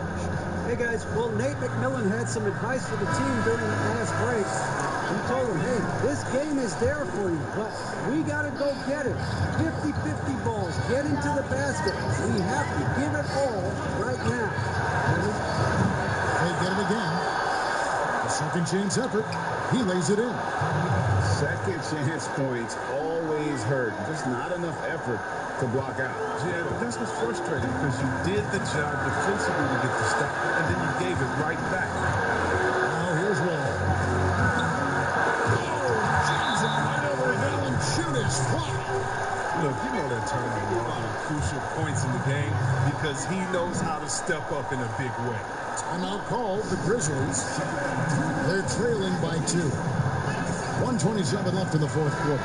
Hey guys, well, Nate McMillan had some advice for the team during the last break. He told them, hey, this game is there for you, but we got to go get it. 50-50 balls, get into the basket. We have to give it all right now.
They get it again. A second chance effort. He lays it in.
Second chance points always hurt. Just not enough effort to block out.
Yeah, but that's what's frustrating because you did the job defensively to get the stop, and then you gave it right back.
Now here's Wall. Jams it right over Valanciunas. Wow.
Look, you know that turnover Wall at crucial points in the game because he knows how to step up in a big way.
Timeout called the Grizzlies. They're trailing by 2. 1:27 left in the 4th quarter.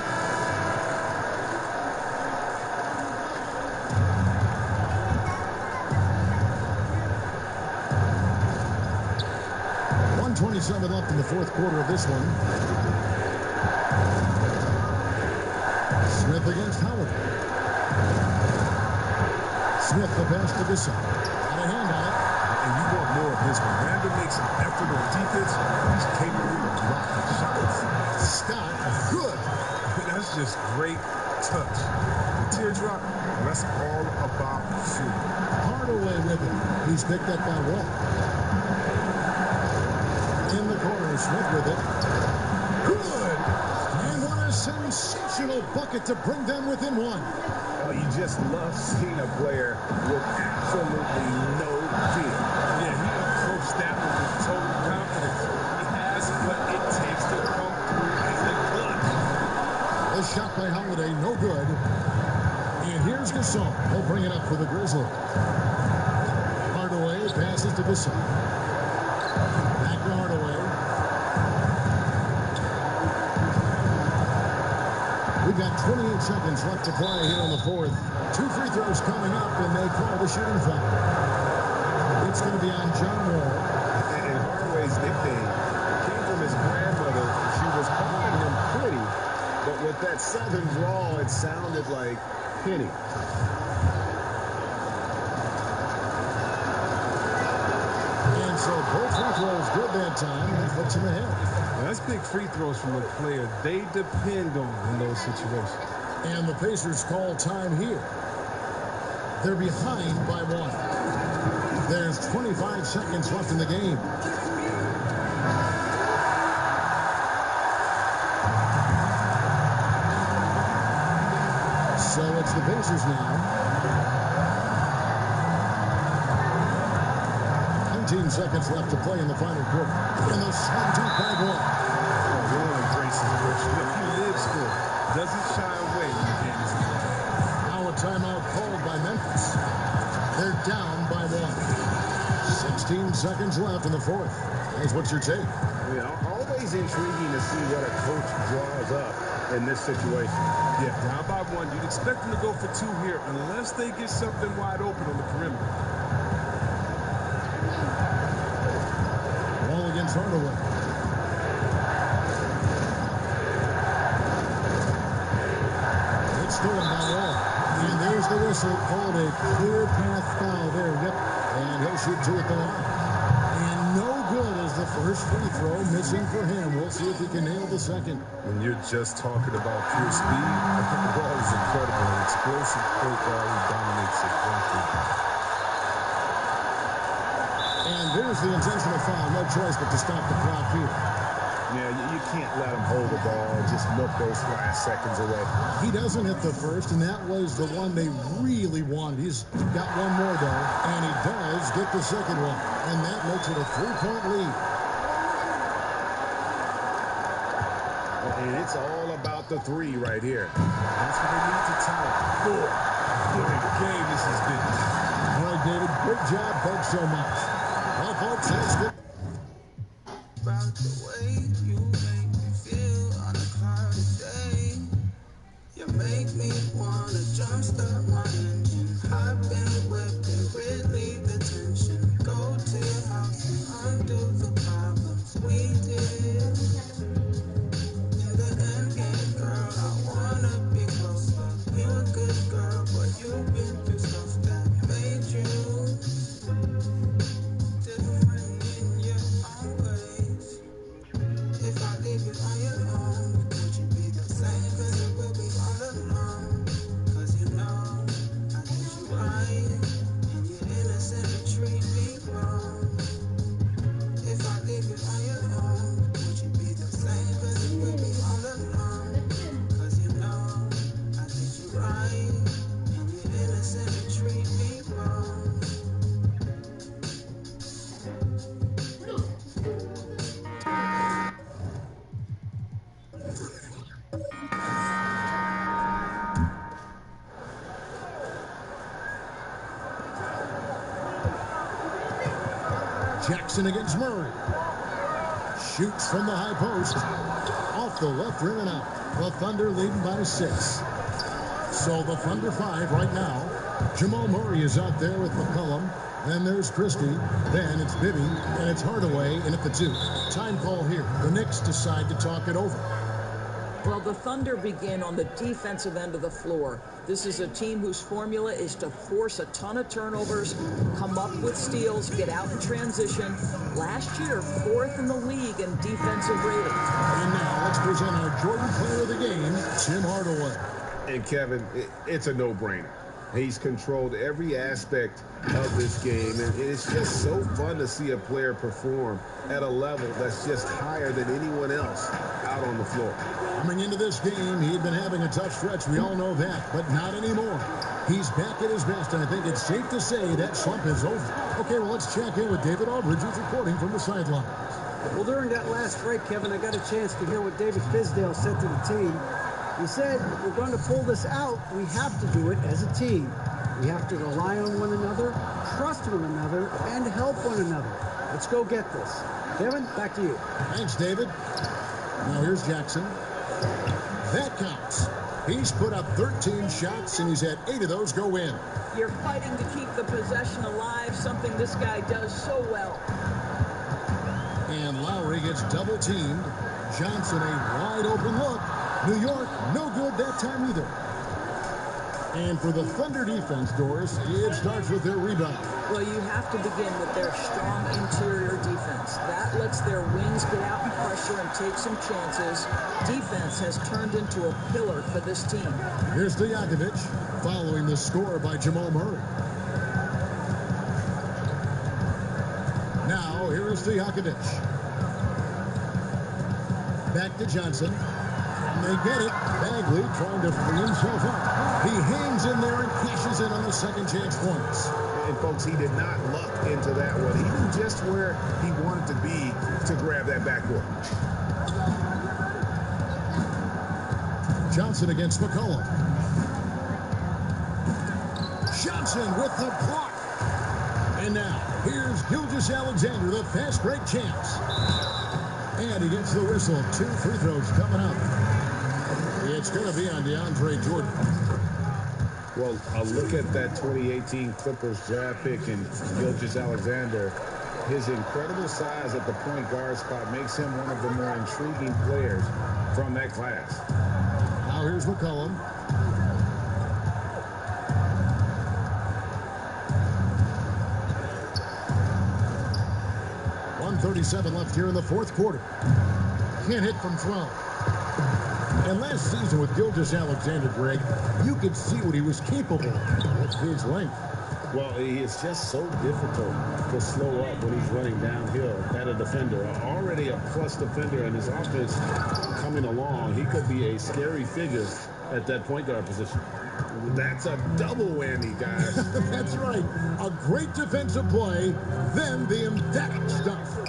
.27 left in the 4th quarter of this one. Smith against Howard. Smith the pass to Gasol. Got a hand on it.
And you want more of his. When Randall makes an effort on defense, he's capable of blocking shots.
Scott, good.
That's just great touch. The teardrop, that's all about shooting.
Hardaway with it. He's picked up by Wall. In the corner, Smith with it. Good. And what a sensational bucket to bring them within 1.
Oh, you just love seeing a player with absolutely no fear.
Yeah, he approached that one with total confidence. He has what it takes to come through in the clutch.
The shot by Holiday, no good. And here's Gasol. He'll bring it up for the Grizzlies. Hardaway passes to Gasol. Back to Hardaway. We've got 28 seconds left to play here in the 4th. 2 free throws coming up, and they call the shooting foul. It's going to be on John Wall.
And Hardaway's nickname came from his grandmother. She was calling him Pretty, but with that southern drawl, it sounded like Penny.
And so both free throws good that time. That puts him ahead.
That's big free throws from a player they depend on in those situations.
And the Pacers call time here. They're behind by 1. There's 25 seconds left in the game. So it's the Pacers now. 19 seconds left to play in the final quarter. And the slam dunk by 1.
Will embraces it. Look, he lives for it. Doesn't shy away when the game is in.
Now a timeout called by Memphis. They're down by 1. 16 seconds left in the fourth. Here's what's your take?
Yeah, always intriguing to see what a coach draws up in this situation. Yeah, down by 1. You'd expect them to go for 2 here unless they get something wide open on the perimeter.
Ball against Hardaway. It's stolen by Wall. And there's the whistle. Called a clear path foul there. Yep. And he'll shoot 2 at the line. And no good as the first free throw missing for him. We'll see if he can nail the second.
When you're just talking about pure speed, I think the ball is incredible. An explosive point guard who dominates it.
And there's the intentional foul. No choice but to stop the clock here.
Yeah, you can't let him hold the ball and just milk those last seconds away.
He doesn't hit the first, and that was the one they really wanted. He's got one more, though, and he does get the second one. And that makes it a 3-point lead.
And it's all about the 3 right here. That's what they need to tie. 4. Good game this has been.
All right, David, great job. Thanks so much. Well, folks, that's good.
About the way you make me feel on a cloudy day. You make me wanna jumpstart my engine. Hop in the whip and relieve the tension. Go to your house and undo the problems we did. In the end game, girl, I wanna be closer. You're a good girl, but you've been through stuff that made you different in your own ways. If I leave you on your own, would you be the same? Cause it will be all alone. Cause you know I did you right, and you're innocent to treat me wrong. If I leave you on your own, would you be the same? Cause it will be all alone. Cause you know I did you right, and you're innocent to treat me wrong.
Jackson against Murray. Shoots from the high post. Off the left rim and out. The Thunder leading by 6. So the Thunder 5 right now. Jamal Murray is out there with McCollum. Then there's Christie. Then it's Bibby. And it's Hardaway in at the 2. Time call here. The Knicks decide to talk it over.
Well, the Thunder begin on the defensive end of the floor. This is a team whose formula is to force a ton of turnovers, come up with steals, get out in transition. Last year, 4th in the league in defensive rating.
And now let's present our Jordan player of the game, Tim Hardaway.
And Kevin, it's a no-brainer. He's controlled every aspect of this game, and it's just so fun to see a player perform at a level that's just higher than anyone else out on the floor.
Coming into this game, he had been having a tough stretch. We all know that, but not anymore. He's back at his best, and I think it's safe to say that slump is over. Okay, well, let's check in with David Aldridge, who's reporting from the sidelines.
Well, during that last break, Kevin, I got a chance to hear what David Fizdale said to the team. He said, we're going to pull this out. We have to do it as a team. We have to rely on one another, trust one another, and help one another. Let's go get this. Kevin, back to you.
Thanks, David. Now here's Jackson. That counts. He's put up 13 shots, and he's had 8 of those go in.
You're fighting to keep the possession alive, something this guy does so well.
And Lowry gets double-teamed. Johnson, a wide-open look. New York, no good that time either. And for the Thunder defense, Doris, it starts with their rebound.
Well, you have to begin with their strong interior defense. That lets their wings get out in pressure and take some chances. Defense has turned into a pillar for this team.
Here's Stojakovic, following the score by Jamal Murray. Now, here is Stojakovic. Back to Johnson. And they get it. Bagley trying to free himself up. He hangs in there and cashes in on the second chance points.
And, folks, he did not luck into that one. He knew just where he wanted to be to grab that backboard.
Johnson against McCollum. Johnson with the block. And now, here's Gilgeous-Alexander, the fast break champs. And he gets the whistle. 2 free throws coming up. It's going to be on DeAndre Jordan.
Well, a look at that 2018 Clippers draft pick and Gilgeous-Alexander. His incredible size at the point guard spot makes him one of the more intriguing players from that class.
Now here's McCollum. .137 left here in the fourth quarter. Can't hit from 12. And last season with Gilgeous-Alexander, Greg, you could see what he was capable of with his length.
Well, it's just so difficult to slow up when he's running downhill at a defender. Already a plus defender, and his offense coming along, he could be a scary figure at that point guard position. That's a double whammy, guys.
That's right. A great defensive play, then the emphatic stuff.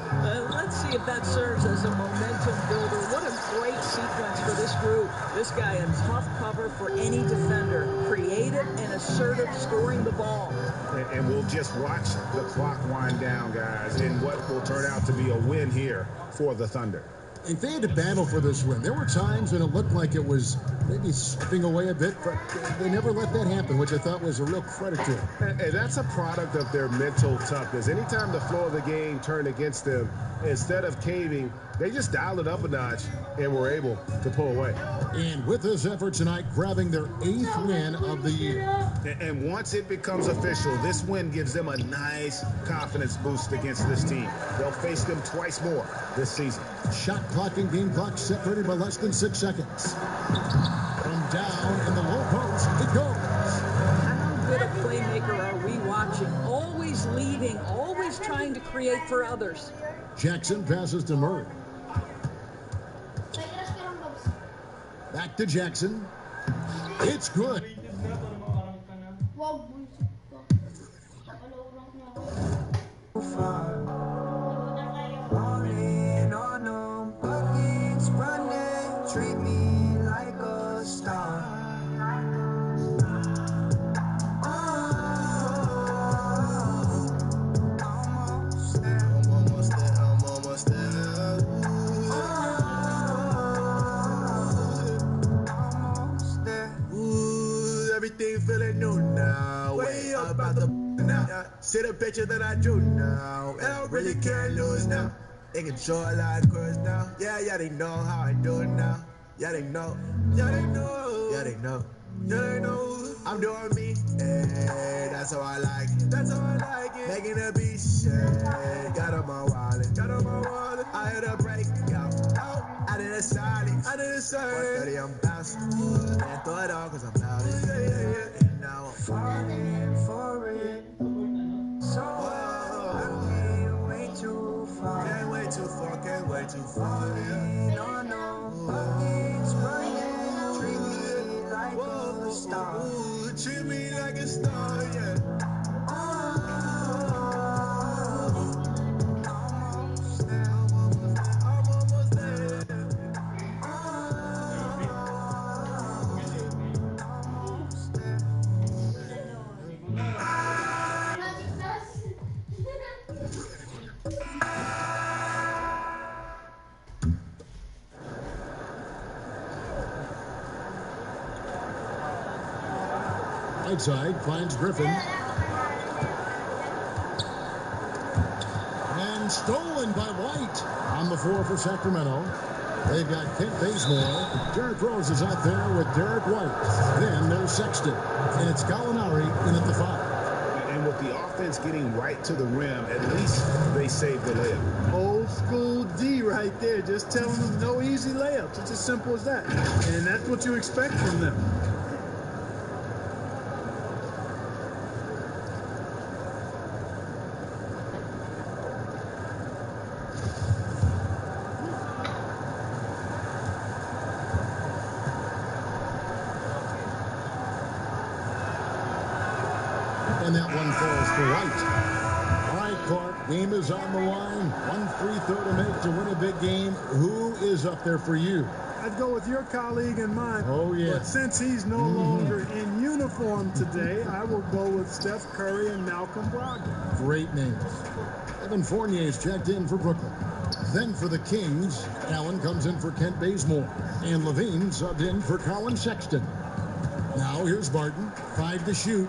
Let's see if that serves as a momentum builder. What a great sequence for this group. This guy, a tough cover for any defender. Creative and assertive, scoring the ball.
And we'll just watch the clock wind down, guys, in what will turn out to be a win here for the Thunder.
If they had to battle for this win, there were times when it looked like it was maybe slipping away a bit, but they never let that happen, which I thought was a real credit to them.
And that's a product of their mental toughness. Anytime the flow of the game turned against them, instead of caving, they just dialed it up a notch and were able to pull away.
And with this effort tonight, grabbing their 8th win of the year.
And once it becomes official, this win gives them a nice confidence boost against this team. They'll face them twice more this season.
Shot clock and game clock separated by less than 6 seconds. From down in the low post, it goes.
How good a playmaker are we watching? Always leading, always trying to create for others.
Jackson passes to Murray. Back to Jackson. It's good.
Treat me like a star. Everything feeling new now. Way up about the now. See the picture that I drew now. And I really can't lose now. They control like curse now. Yeah, they know how I do it now. Yeah, they know. Yeah, they know. Yeah, they know. Yeah, they know. I'm doing me. Hey, that's how I like it. That's how I like it. Making a beat shit. Got on my wallet. Got on my wallet. I had a break. Out in the silence. Out in the silence. 130, I'm bouncing. And throw it all cause I'm loud. Yeah. And now I'm falling for it. So I can't wait too far. Can't wait too far. Can't wait too far. No. Buckets running. Treat me like a star. Treat me like a star, yeah.
Side finds Griffin. And stolen by White on the floor for Sacramento. They've got Kent Bazemore. Derrick Rose is out there with Derek White. Then there's Sexton. And it's Gallinari in at the 5.
And with the offense getting right to the rim, at least they saved the layup.
Old school D right there, just telling them no easy layups. It's as simple as that. And that's what you expect from them.
And that one falls for White. All right, Clark, game is on the line. One free throw to make to win a big game. Who is up there for you?
I'd go with your colleague and mine.
Oh, yeah.
But since he's no longer in uniform today, I will go with Steph Curry and Malcolm Brogdon.
Great names. Evan Fournier's checked in for Brooklyn. Then for the Kings, Allen comes in for Kent Bazemore. And Levine subbed in for Colin Sexton. Now here's Barton. 5 to shoot.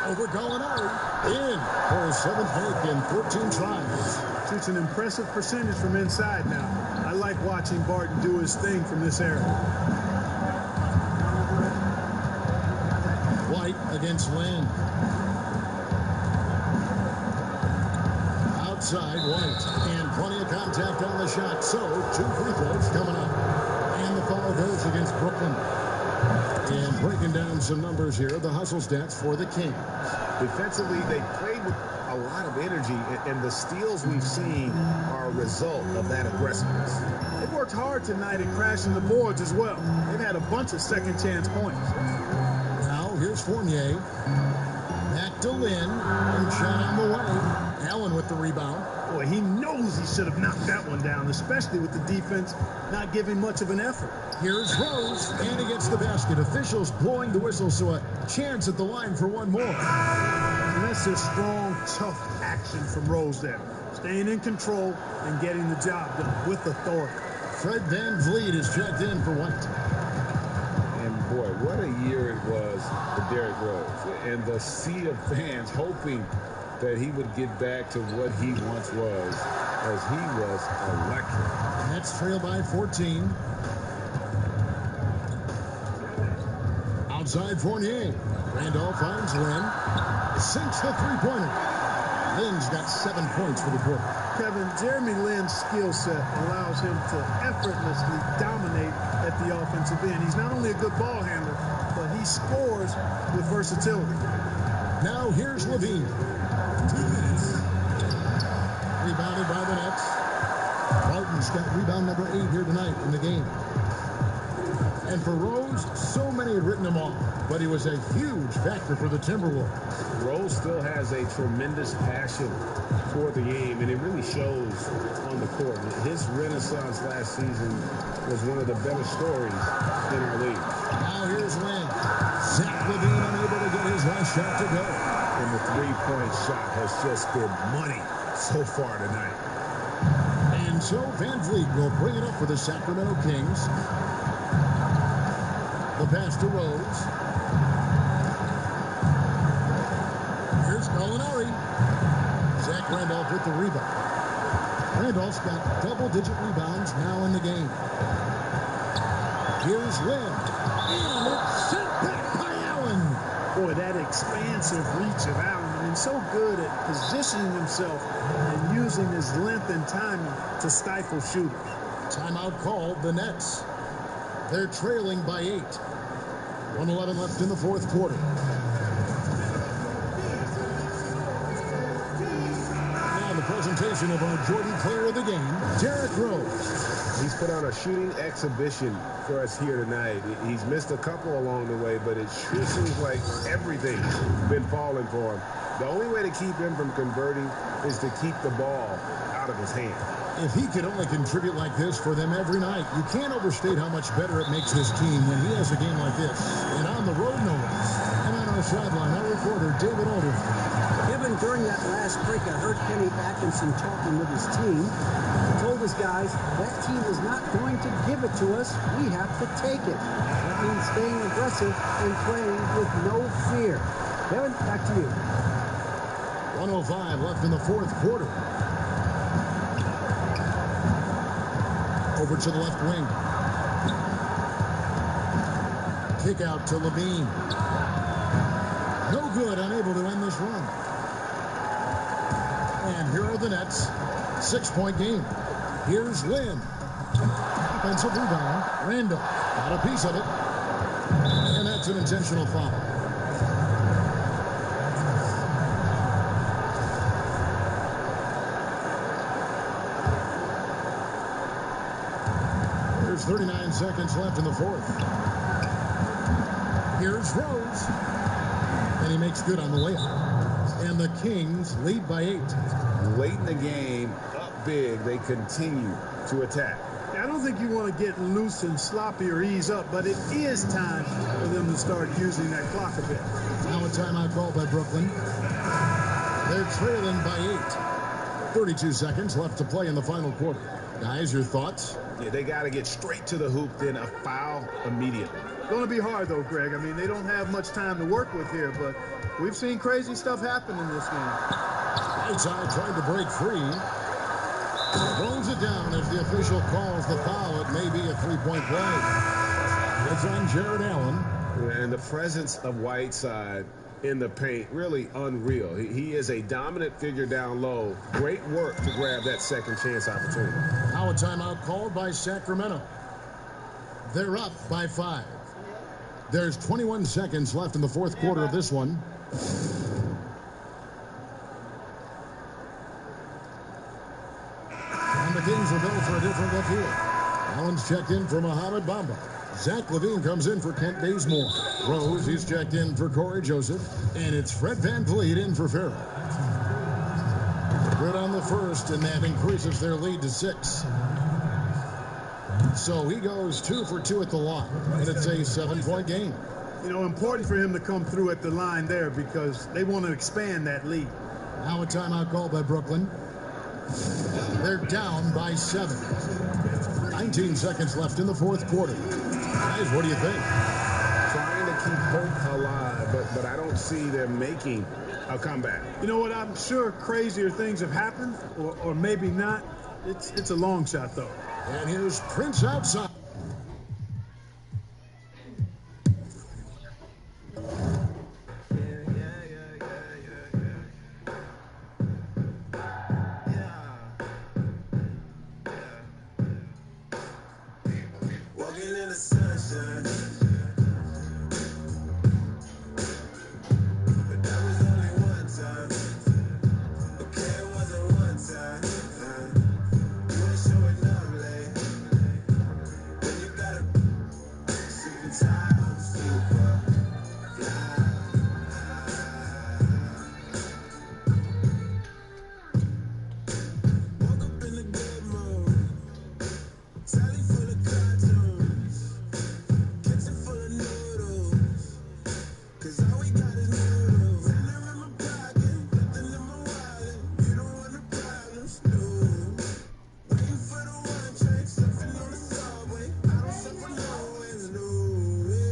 Over Gallinari. In for his 7th make in 14 tries.
Shoots an impressive percentage from inside now. I like watching Barton do his thing from this area.
White against Lynn. Outside White. And plenty of contact on the shot. So 2 free throws coming up. And the foul goes against Brooklyn. And breaking down some numbers here, the hustle stats for the Kings.
Defensively, they played with a lot of energy, and the steals we've seen are a result of that aggressiveness.
They worked hard tonight at crashing the boards as well. They've had a bunch of second chance points.
Now here's Fournier. Back to Lynn. And shot on the way. Allen with the rebound.
Boy, he knows he should have knocked that one down, especially with the defense not giving much of an effort.
Here's Rose, and he gets the basket. Officials blowing the whistle, so a chance at the line for one more.
And that's just strong, tough action from Rose there. Staying in control and getting the job done with authority.
Fred VanVleet is checked in for White.
And boy, what a year it was for Derrick Rose. And the sea of fans hoping that he would get back to what he once was, as he was electric.
Nets trail by 14. Outside Fournier. Randolph finds Lynn. Sinks the three-pointer. Lynn's got 7 points for the quarter.
Kevin, Jeremy Lin's skill set allows him to effortlessly dominate at the offensive end. He's not only a good ball handler, but he scores with versatility.
Now here's Levine. 2 minutes. Rebounded by the Nets. Barton's got rebound number 8 here tonight in the game. And for Rose, so many had written him off, but he was a huge factor for the Timberwolves.
Rose still has a tremendous passion for the game, and it really shows on the court. His renaissance last season was one of the better stories in our league.
Now here's Lynn. Zach LaVine unable to get his last shot to go.
And the three-point shot has just been money so far tonight.
And so VanVleet will bring it up for the Sacramento Kings. The pass to Rose. Here's Gallinari. Zach Randolph with the rebound. Randolph's got double-digit rebounds now in the game. Here's Lynn. And it's sent back by Allen.
Boy, that expansive reach of Allen. I mean, so good at positioning himself and using his length and timing to stifle shooters.
Timeout called, the Nets. They're trailing by 8. 1:11 left in the fourth quarter. Now the presentation of our Jordan player of the game, Derrick Rose.
He's put on a shooting exhibition for us here tonight. He's missed a couple along the way, but it sure seems like everything's been falling for him. The only way to keep him from converting is to keep the ball out of his hand.
If he could only contribute like this for them every night, you can't overstate how much better it makes this team when he has a game like this. And on the road, no less. And on our sideline, our reporter, David Aldridge.
Kevin, during that last break, I heard Kenny Atkinson talking with his team. He told his guys, that team is not going to give it to us. We have to take it. That means staying aggressive and playing with no fear. Kevin, back to you.
1:05 left in the fourth quarter. Over to the left wing. Kick out to Levine. No good, unable to end this run. And here are the Nets. 6-point game. Here's Lynn. Offensive rebound. Randall got a piece of it. And that's an intentional foul. There's 39 seconds left in the fourth. Here's Rose. And he makes good on the layup. And the Kings lead by 8.
Late in the game, up big, they continue to attack.
I don't think you want to get loose and sloppy or ease up, but it is time for them to start using that clock a bit.
Now a timeout called by Brooklyn. They're trailing by 8. 32 seconds left to play in the final quarter. Guys, your thoughts?
Yeah, they got to get straight to the hoop, then a foul immediately.
Going to be hard, though, Greg. I mean, they don't have much time to work with here, but we've seen crazy stuff happen in this game.
Whiteside trying to break free. Rolls it down as the official calls the foul. It may be a three-point play. It's on Jared Allen.
And the presence of Whiteside in the paint, really unreal. He is a dominant figure down low. Great work to grab that second chance opportunity.
Now a timeout called by Sacramento. They're up by 5. There's 21 seconds left in the fourth quarter of this one. And the Kings will go for a different look here. Allen's checked in for Mohamed Bamba. Zach LaVine comes in for Kent Bazemore. Rose, he's checked in for Corey Joseph. And it's Fred VanVleet in for Farrell. Good on the first, and that increases their lead to 6. So he goes 2 for 2 at the line, and it's a 7-point game.
You know, important for him to come through at the line there because they want to expand that lead.
Now a timeout called by Brooklyn. They're down by 7. 19 seconds left in the fourth quarter. Guys, what do you think?
Trying to keep hope alive, but I don't see them making a comeback.
You know what? I'm sure crazier things have happened, or maybe not. It's a long shot, though.
And here's Prince outside.
Walking in the sunshine. But that was only one time. Okay, it wasn't one time. You ain't showing up late. When you got a super time, super woke up in a good mood. Sally full of cartoons. Kitchen full of noodles. 'Cause all we got is noodles. And they're in my pocket, nothing in my wallet. You don't want no problems, no. Waiting for the one train, surfing on the subway. I don't suffer no ways, no way.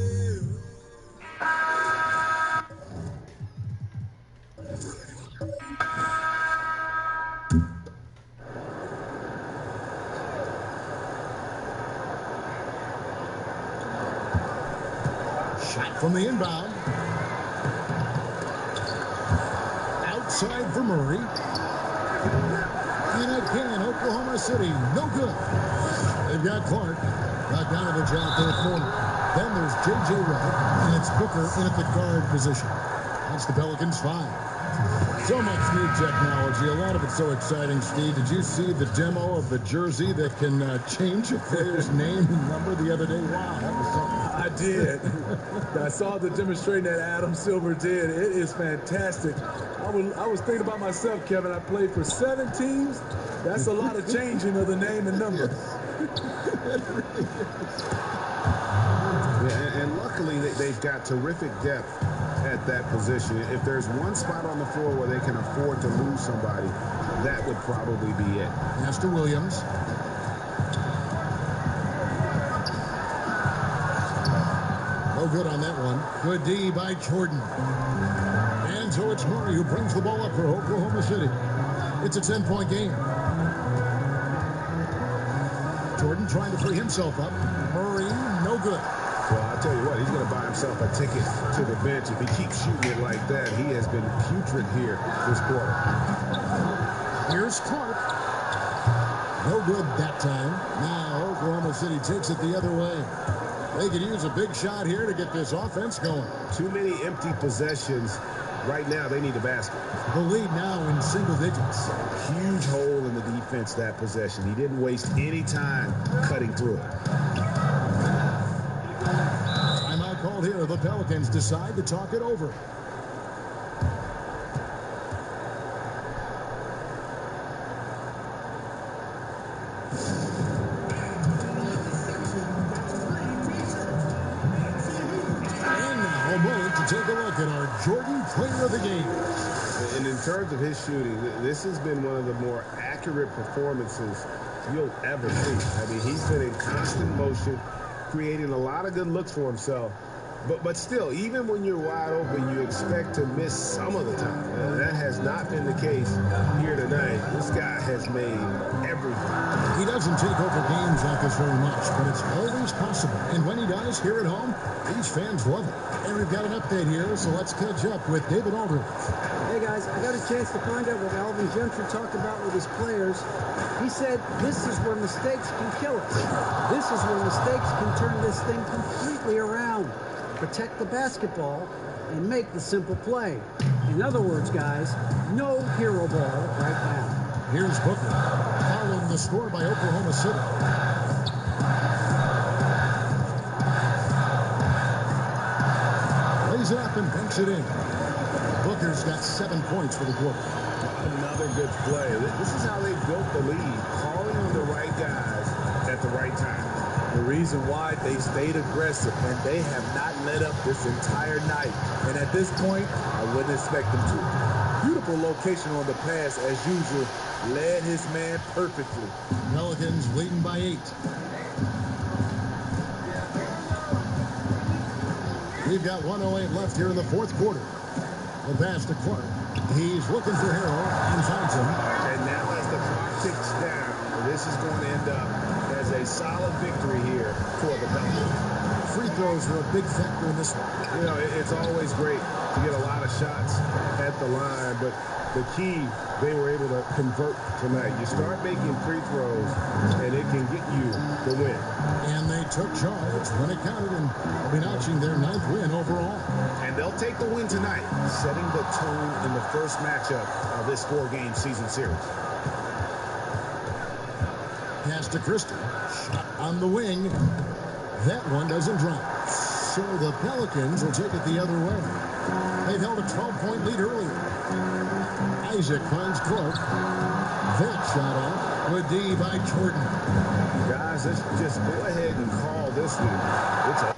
Shot from the inbound. Outside for Murray. And again, Oklahoma City, no good. They've got Clark. Bogdanovich out there for him. Then there's J.J. Redick, and it's Booker in at the guard position. That's the Pelicans 5. So much new technology. A lot of it's so exciting, Steve. Did you see the demo of the jersey that can change a player's name and number the other day? Wow, that was something.
I did. I saw the demonstration that Adam Silver did. It is fantastic. I was thinking about myself, Kevin. I played for 7 teams. That's a lot of changing of the name and number.
Yeah, and luckily they've got terrific depth at that position. If there's one spot on the floor where they can afford to lose somebody, that would probably be it.
Master Williams. No good on that one. Good D by Jordan. And so it's Murray who brings the ball up for Oklahoma City. It's a 10-point game. Jordan trying to free himself up. Murray, no good.
Well, I'll tell you what, he's going to buy himself a ticket to the bench. If he keeps shooting it like that, he has been putrid here this quarter.
Here's Clark. No good that time. Now Oklahoma City takes it the other way. They could use a big shot here to get this offense going.
Too many empty possessions. Right now, they need a basket.
The lead now in single digits.
Huge hole in the defense that possession. He didn't waste any time cutting through it.
Timeout called here. The Pelicans decide to talk it over. Take a look at our Jordan Player of the Game.
And in terms of his shooting, this has been one of the more accurate performances you'll ever see. I mean, he's been in constant motion, creating a lot of good looks for himself. But still, even when you're wide open, you expect to miss some of the time. That has not been the case here tonight. This guy has made everything.
He doesn't take over games like this very much, but it's always possible. And when he does, here at home, these fans love it. And we've got an update here, so let's catch up with David Aldridge.
Hey, guys, I got a chance to find out what Alvin Gentry talked about with his players. He said, this is where mistakes can kill us. This is where mistakes can turn this thing completely around. Protect the basketball and make the simple play. In other words, guys, no hero ball right now.
Here's Booker, following the score by Oklahoma City. Lays it up and banks it in. Booker's got 7 points for the quarter.
Another good play. This is how they built the lead, calling on the right guys at the right time.
The reason why they stayed aggressive, and they have not let up this entire night. And at this point, I wouldn't expect them to. Beautiful location on the pass, as usual. Led his man perfectly.
Pelicans leading by 8. We've got 1:08 left here in the fourth quarter. The pass to Clark. He's looking for Harrell and finds him.
And now as the clock ticks down, this is going to end up as a solid victory here for the Pelicans.
Free throws are a big factor in this one.
You know, it's always great to get a lot of shots at the line, but the key, they were able to convert tonight. You start making free throws, and it can get you the win.
And they took charge when it counted, and they'll be notching their 9th win overall.
And they'll take the win tonight, setting the tone in the first matchup of this 4-game season series.
Pass to Christie. Shot on the wing. That one doesn't drop. So the Pelicans will take it the other way. They've held a 12-point lead earlier. Isaac finds Clark. That shot out. Good D by Jordan.
Guys, let's just go ahead and call this one. It's a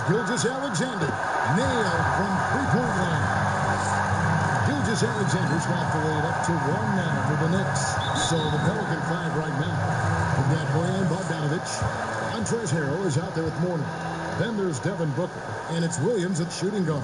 Here's Gilgeous-Alexander. Nailed from three-point line. Gilgeous-Alexander's got the lead up to 1 now for the Knicks. So the Pelican 5 right now. We've got Bojan Bogdanovic. Montrezl Harrell is out there with Mourning. Then there's Devin Booker. And it's Williams at shooting guard.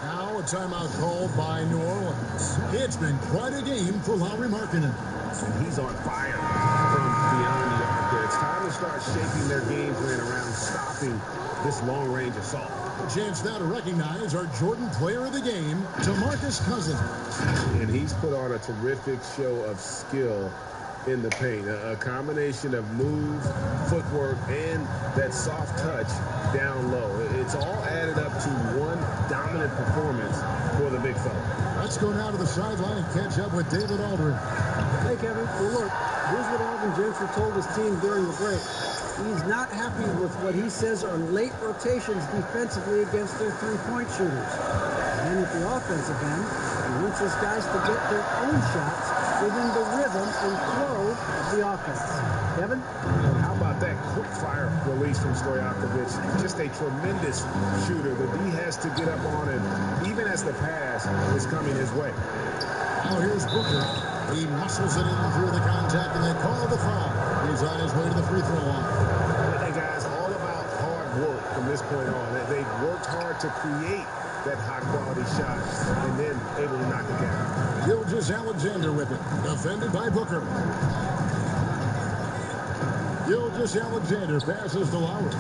Now a timeout called by New Orleans. It's been quite a game for Lauri Markkanen.
And he's on fire from beyond the arc there. It's time to start shaping their game plan around stopping this long-range assault.
A chance now to recognize our Jordan player of the game, DeMarcus Cousins.
And he's put on a terrific show of skill in the paint. A combination of move, footwork, and that soft touch down low. It's all added up to one dominant performance for the big fella.
Let's go now to the sideline and catch up with David Aldridge.
Hey, Kevin. Well, look, here's what Alvin Gentry told his team during the break. He's not happy with what he says are late rotations defensively against their three-point shooters. And at the offensive end, he wants his guys to get their own shots within the rhythm and flow of the offense. Kevin?
How about that quick fire release from Stojakovic? Just a tremendous shooter. The D has to get up on him, even as the pass is coming his way.
Now here's Booker. He muscles it in through the contact, and they call the foul. He's on his way to the free throw line.
Hey, guys, all about hard work from this point on. They've worked hard to create that high-quality shot and then able to knock it down.
Gilgeous-Alexander with it. Defended by Booker. Gilgeous-Alexander passes to Lowry.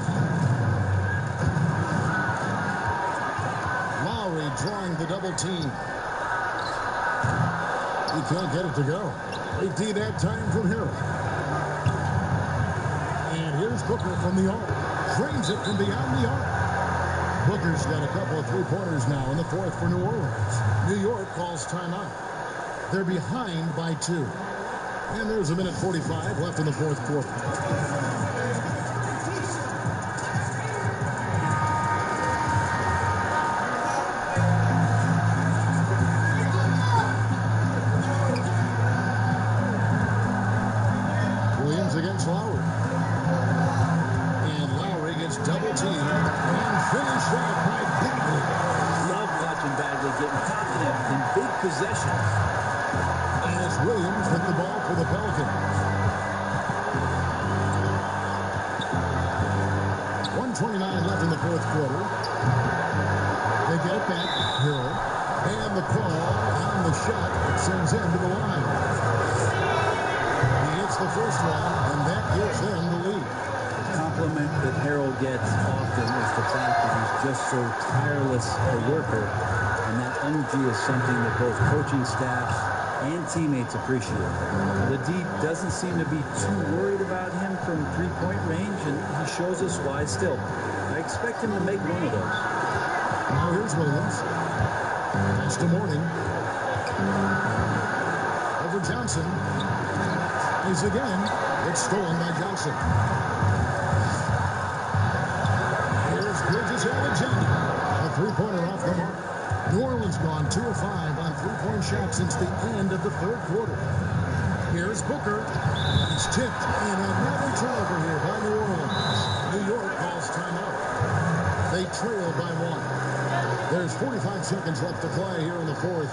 Lowry drawing the double team. He can't get it to go. They D that time from Harrell. And here's Booker from the arc. Drains it from beyond the arc. Booker's got a couple of three-pointers now in the fourth for New Orleans. New York calls timeout. They're behind by 2. And there's 1:45 left in the fourth quarter. Williams against Lowry. And Lowry gets double teamed and finished out by Bagley.
Love watching Bagley getting confident in big possessions.
And it's Williams with the ball for the Pelicans. 1:29 left in the fourth quarter. They get it back. Hill. And the call on the shot sends him to the line. He hits the first one, and that gives them the lead.
The compliment that Harold gets often is the fact that he's just so tireless a worker. And that energy is something that both coaching staffs and teammates appreciate. The D doesn't seem to be too worried about him from three-point range, and he shows us why still. I expect him to make one of those.
Now here's Williams. Pass to Mourning. Over Johnson. Is again. It's stolen by Johnson. Here's Gilgeous-Alexander. A three-pointer off the mark. New Orleans gone 2 of 5 on three-point shots since the end of the third quarter. Here's Booker. It's tipped, and another turnover here by New Orleans. New York calls timeout. They trail by 1. There's 45 seconds left to play here in the fourth.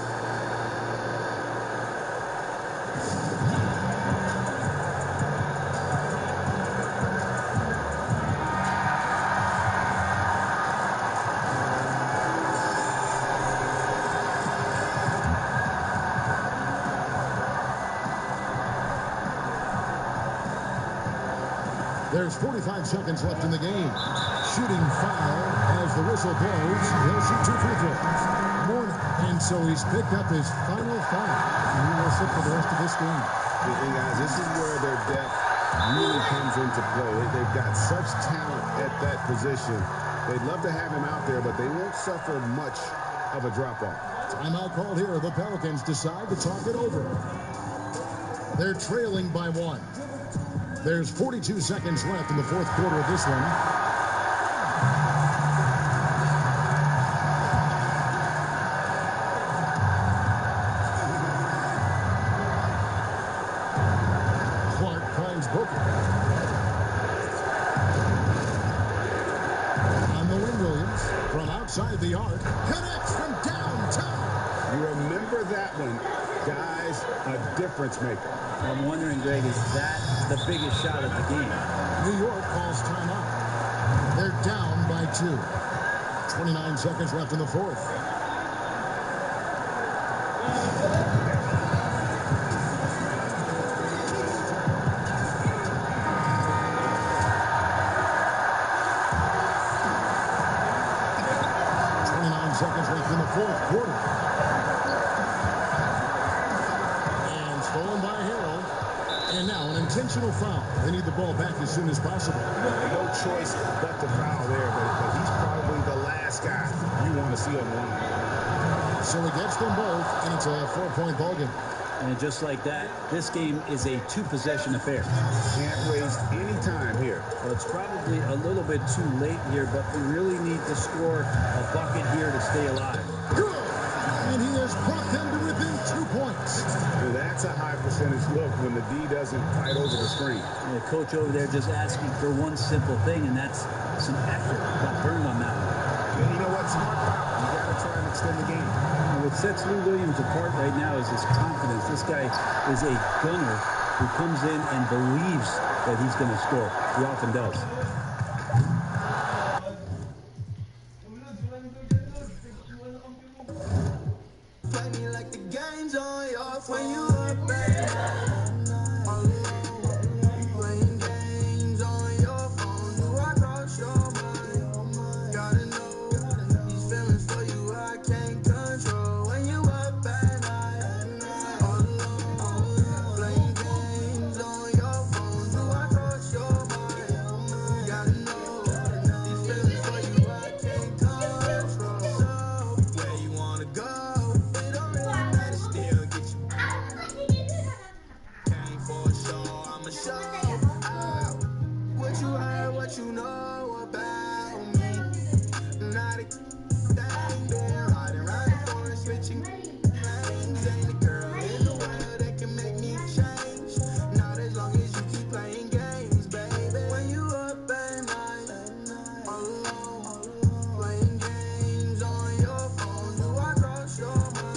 There's 45 seconds left in the game. Shooting foul as the whistle blows. He'll shoot 2 free throws. Mourning. And so he's picked up his final foul. And he will sit for the rest of this game.
And guys, this is where their depth really comes into play. They've got such talent at that position. They'd love to have him out there, but they won't suffer much of a drop-off.
Timeout called here. The Pelicans decide to talk it over. They're trailing by 1. There's 42 seconds left in the fourth quarter of this one. Clark finds Booker. On the wing, Williams.
Remember that one. Guys, a difference maker.
I'm wondering, Greg, is that the biggest shot of the game?
New York calls timeout. They're down by 2. 29 seconds left in the fourth. Seconds left in the fourth quarter. And stolen by Harrell. And now an intentional foul. They need the ball back as soon as possible.
No choice but to foul there, but he's probably the last guy you want to see on the line.
So he gets them both, and it's a 4-point ball game.
And just like that, this game is a 2-possession affair.
Can't waste any time here.
Well, it's probably a little bit too late here, but we really need to score a bucket here to stay alive.
Good! And he has brought them to within 2 points.
And that's a high percentage look when the D doesn't fight over the screen.
And the coach over there just asking for one simple thing, and that's some effort. Got burned on that one.
And you know what? Smart foul. You got to try and extend the game.
And what sets Lou Williams apart right now is his confidence. This guy is a gunner who comes in and believes that he's going to score. He often does.
Play me like the game's on your when you up there. Playing games on your phone. Do I cross your mind? Gotta know these feelings for you I can't control. When you up at night, all alone. Playing games on your phone. Do I cross your mind? Gotta know these feelings for you I can't control. So where you wanna go? What you know about me? Not a thing, been riding around the forest, switching lanes. Ain't a girl in the world that can make me change. Not as long as you keep playing games, baby. When you up at night, alone, playing games on your phone, do I cross your mind?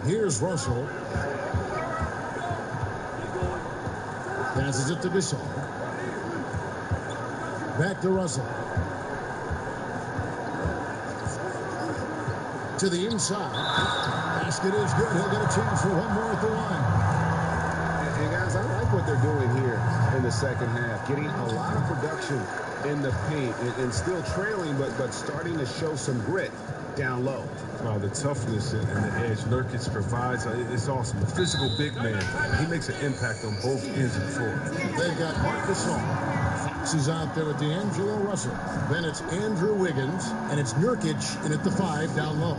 Here's Russell. Passes it to Gasol. Back to Russell. To the inside. Basket is good. He'll get a chance for one more at the line.
And guys, I like what they're doing here in the second half. Getting a lot of production in the paint and still trailing, but starting to show some grit down low.
The toughness and the edge Nurkic provides, it's awesome. A physical big man. He makes an impact on both ends of the floor.
They've got Marc Gasol. Fox is out there with D'Angelo Russell. Then it's Andrew Wiggins, and it's Nurkic in at the 5 down low.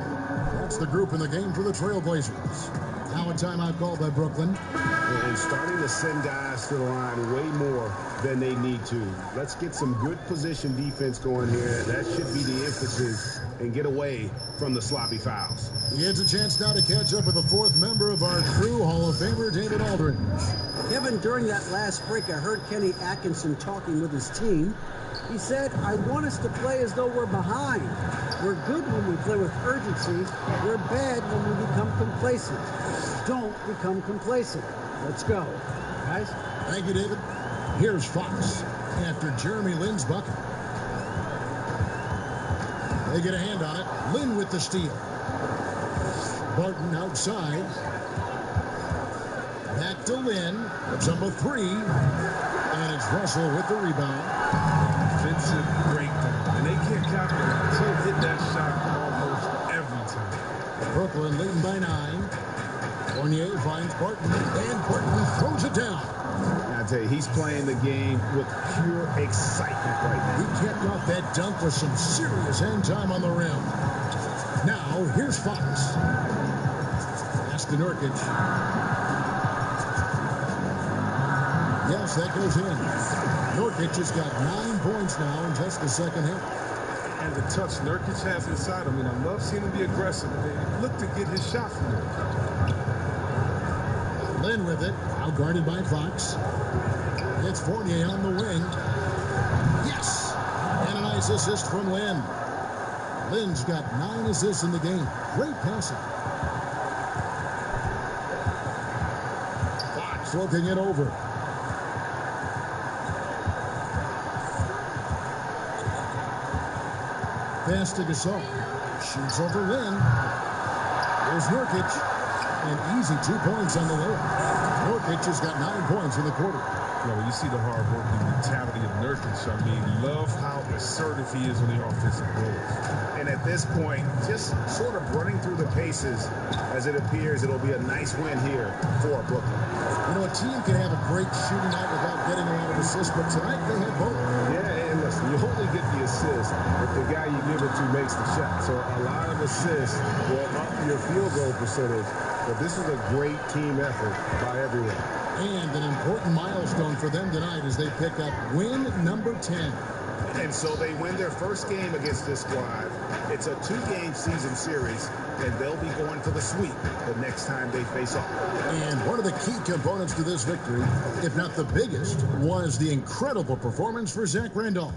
That's the group in the game for the Trailblazers. Now a timeout called by Brooklyn.
And starting to send guys to the line way more than they need to. Let's get some good position defense going here. That should be the emphasis and get away from the sloppy fouls.
He gets a chance now to catch up with the fourth member of our crew, Hall of Famer David Aldridge.
Kevin, during that last break, I heard Kenny Atkinson talking with his team. He said, I want us to play as though we're behind. We're good when we play with urgency. We're bad when we become complacent. Don't become complacent. Let's go. Guys?
Thank you, David. Here's Fox after Jeremy Lin's bucket. They get a hand on it. Lin with the steal. Barton outside. Back to Lin. That's number 3. And it's Russell with the rebound.
Defensive breakdown. And they can't capitalize. He'll hit that shot almost every time.
Brooklyn leading by 9. Fournier finds Barton, and Barton throws it down.
I tell you, he's playing the game with pure excitement right now.
He kept off that dunk with some serious end time on the rim. Now, here's Fox. Pass to Nurkic. Yes, that goes in. Nurkic has got 9 points now in just the second half.
And the touch Nurkic has inside him. I love seeing him be aggressive. They look to get his shot from there.
Lin with it, out guarded by Fox. It's Fournier on the wing. Nice assist from Lynn. Lynn's got 9 assists in the game. Great passing. Fox looking it over. Pass to Gasol. Shoots over Lynn. There's Nurkic. And easy 2 points on the layup. Nurkic has got 9 points in the quarter.
Yeah, when you see the hard-working mentality of Nurkic, I mean, love how assertive he is on the offensive boards.
And at this point, just sort of running through the paces as it appears it'll be a nice win here for Brooklyn.
You know, a team can have a great shooting night without getting a lot of assists, but tonight they had both.
Yeah, and listen, you only get the assist if the guy you give it to makes the shot. So a lot of assists will up your field goal percentage, but this is a great team effort by everyone.
And an important milestone for them tonight as they pick up win number 10.
And so they win their first game against this squad. It's a 2-game season series, and they'll be going for the sweep the next time they face off.
And one of the key components to this victory, if not the biggest, was the incredible performance for Zach Randolph.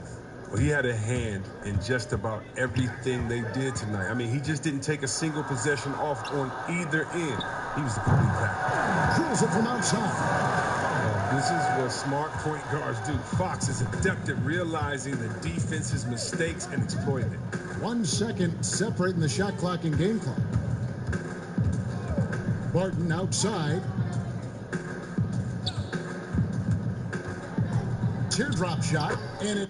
Well, he had a hand in just about everything they did tonight. I mean, he just didn't take a single possession off on either end. He was the complete package.
Drills it from outside.
This is what smart point guards do. Fox is adept at realizing the defense's mistakes and exploiting it.
1 second separating the shot clock and game clock. Barton outside. Teardrop shot, and it...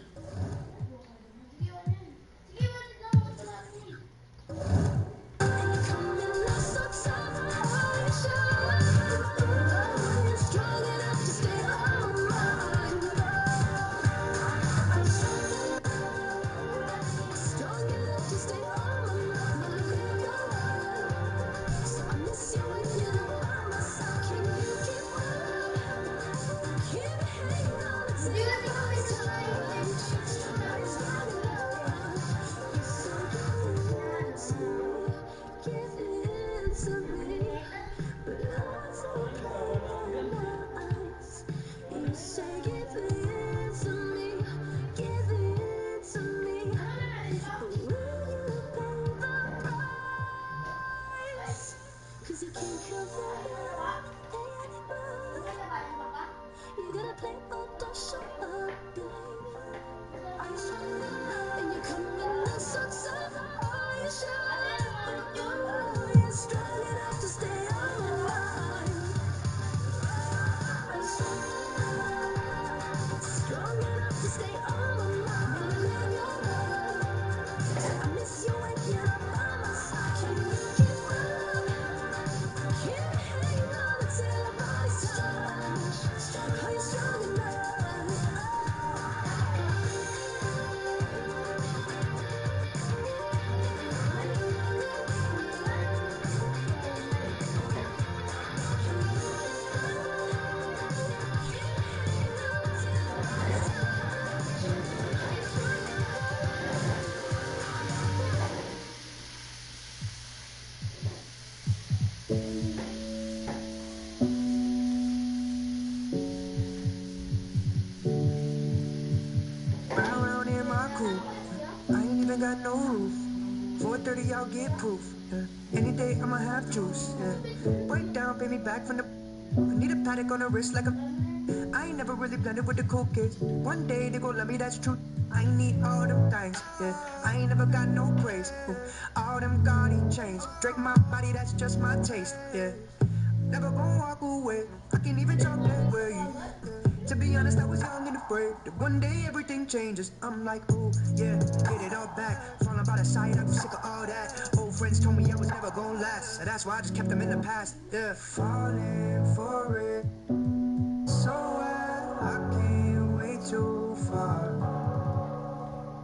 got no roof. 4:30, I'll get proof. Any day I'ma have juice. Break down, pay me back from the. I need a paddock on the wrist like a. I ain't never really blended with the cool kids. One day they gon' love me, that's true. I need all them things. I ain't never got no praise. All them gaudy chains. Drink my body, that's just my taste. Never gon' walk away. I can't even talk that way. To be honest, I was young and afraid that one day everything changes. I'm like, oh, yeah, get it all back. Falling by the side, I'm sick of all that. Old friends told me I was never gonna last. So that's why I just kept them in the past. Yeah, falling for it. So I can't wait too far.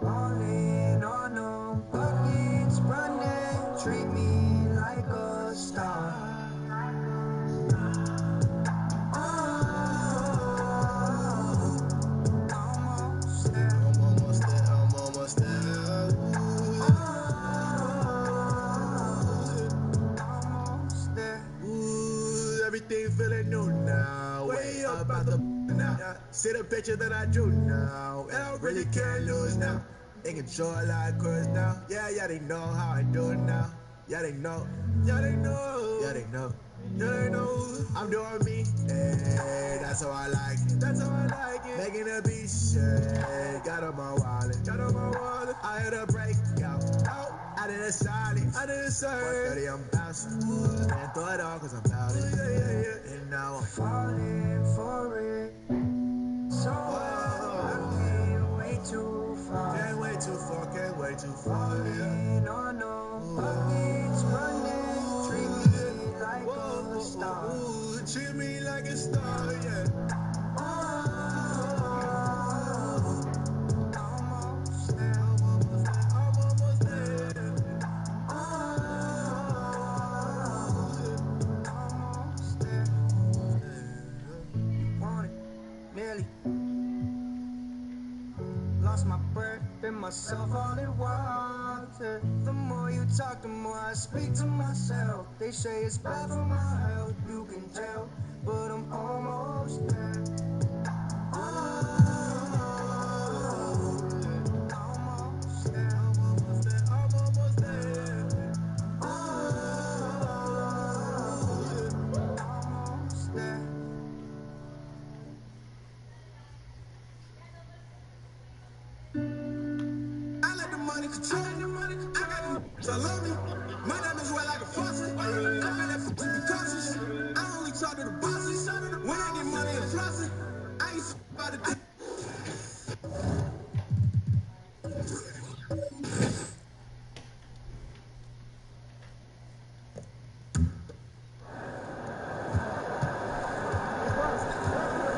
All in on them buckets, running. Treat me like a star.
Everything feeling new now. Way up at the now. See the picture that I drew now. And I really can't lose now. They control like Chris now. Yeah, they know how I do it now. Yeah, they know. Yeah, they know. Yeah, they know. Yeah, they know. I'm doing me. Hey, that's how I like it. That's how I like it. Making a beat shit. Got on my wallet. Got on my wallet. I had a breakout. Out of the silence. Out of the silence. 130, I'm bouncing. And throw it all cause I'm about it. Yeah. And now I'm falling for it. So I can't wait too far. Can't wait too far. Can't wait too far. Falling on no buckets, running. Treat me like a star. Treat me like a star, yeah. Almost there. I'm almost there. Almost there. Want it, nearly. Lost my breath and myself all in water. The more you talk, the more I speak to myself. They say it's bad for my health, you can tell, but I'm almost there. Almost there. I'm almost there. I'm almost there. Almost there. I let the money control me. I got the I love me. My name is well like a faucet. I feel that to be cautious. I only talk to the bosses. When I get money and floss it, I ain't about the dick.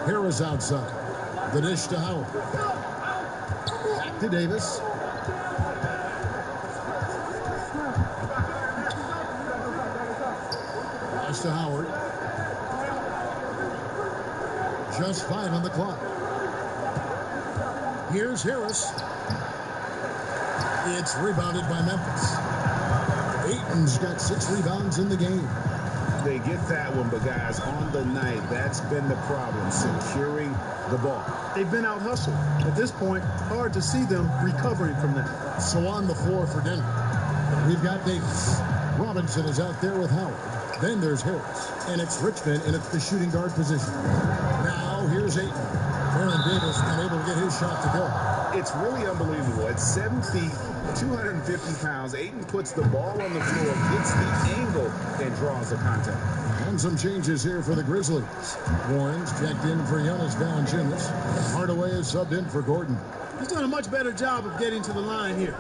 Harris outside. The dish to Howard. Back to Davis. Pass to Howard. Just 5 on the clock. Here's Harris. It's rebounded by Memphis. Ayton's got 6 rebounds in the game.
They get that one, but guys, on the night, that's been the problem, securing the ball.
They've been out hustled. At this point, hard to see them recovering from that.
So on the floor for Denver, we've got Davis. Robinson is out there with Howard. Then there's Harris. And it's Richmond, and it's the shooting guard position. Now here's Ayton. Aaron Davis unable to get his shot to go.
It's really unbelievable. At 7 feet, 250 pounds, Ayton puts the ball on the floor, gets the angle, and draws the contact.
And some changes here for the Grizzlies. Warren's checked in for Jonas Valanciunas. Hardaway is subbed in for Gordon.
He's done a much better job of getting to the line here.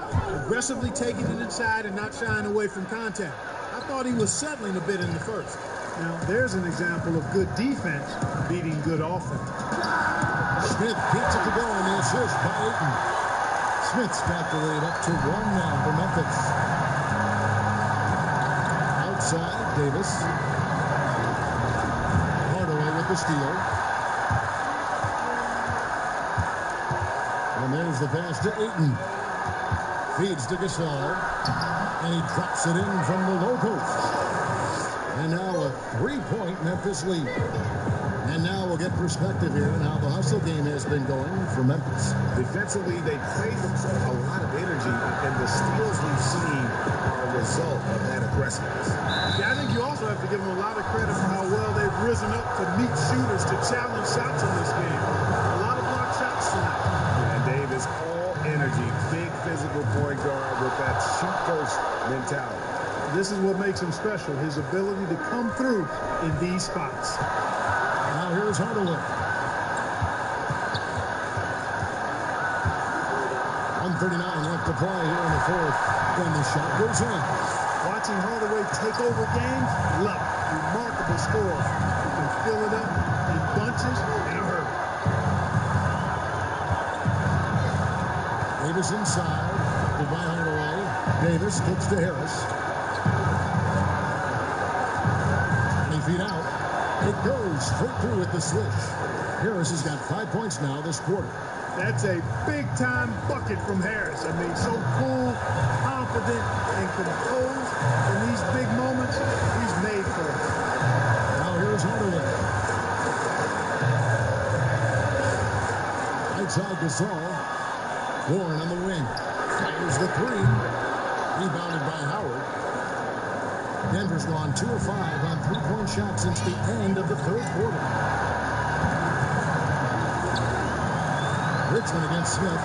Aggressively taking it inside and not shying away from contact. I thought he was settling a bit in the first. Now, there's an example of good defense beating good offense.
Smith gets it to go on the assist by Ayton. Smith's got the lead up to 1 now for Memphis. Outside, Davis. Hardaway with the steal. And there's the pass to Ayton. Feeds to Gasol. And he drops it in from the low post. And now a 3-point Memphis lead. And now we'll get perspective here on how the hustle game has been going for Memphis.
Defensively, they played a lot of energy, and the steals we've seen are a result of that aggressiveness.
Yeah, I think you also have to give them a lot of credit for how well they've risen up to meet shooters to challenge shots in this game. A lot of block shots tonight.
And Davis, all energy, big physical point guard with that shoot-first mentality.
This is what makes him special, his ability to come through in these spots.
Now here's Hardaway. 1:39 left to play here in the fourth. Then the shot goes in.
Watching Hardaway take over games, love it. Remarkable score. You can fill it up in bunches in a hurry.
Davis inside. By Hardaway. Davis kicks to Harris. 20 feet out. It goes straight through with the switch. Harris has got 5 points now this quarter.
That's a big-time bucket from Harris. I mean, so cool, confident, and composed in these big moments. He's made for it.
Now here's Hardaway. Outside Gasol. Warren on the wing. Fires the three. Rebounded by Howard. Denver's gone 2 of 5 on three-point shots since the end of the third quarter. Richmond against Smith.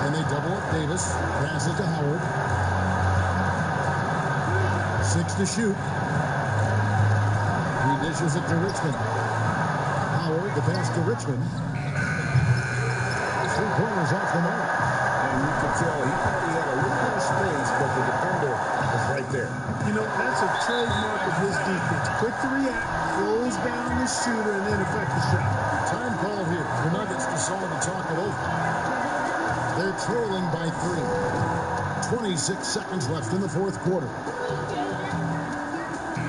And they double up Davis. Passes to Howard. 6 to shoot. He dishes it to Richmond. Howard, the pass to Richmond. Three-pointers off the mark.
And you could tell he thought he had a little bit of space, but the defender was right there.
You know, that's a trademark of his defense. Quick to react, close down the shooter, and then affect the shot.
Time call here. The Nuggets decide to talk it over. They're trailing by 3. 26 seconds left in the fourth quarter.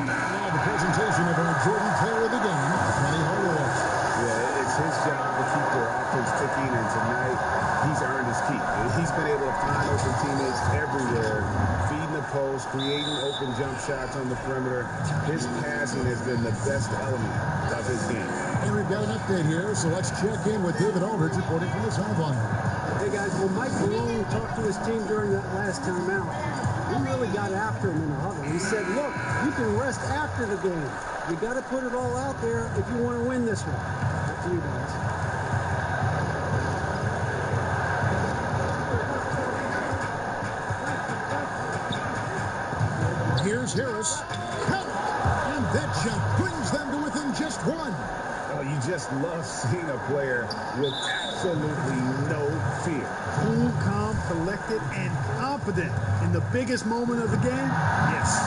Now the presentation of our Jordan Player of the Game, Kenny Hardaway.
Yeah, it's his job to keep their offense ticking, and tonight he's earned his keep. He's been able to find open teammates everywhere, feeding the post, creating open jump shots on the perimeter. His passing has been the best element of his game.
And we've got an update here, so let's check in with David Aldridge reporting from the sideline.
Hey guys, well, Mike Malone talked to his team during that last timeout. He really got after him in the huddle. He said, look, you can rest after the game. You got to put it all out there if you want to win this one. Back to you guys.
Here's Harris. Count! And that shot brings them to within just 1.
Oh, you just love seeing a player with absolutely no fear.
Cool, calm, collected, and confident in the biggest moment of the game. Yes.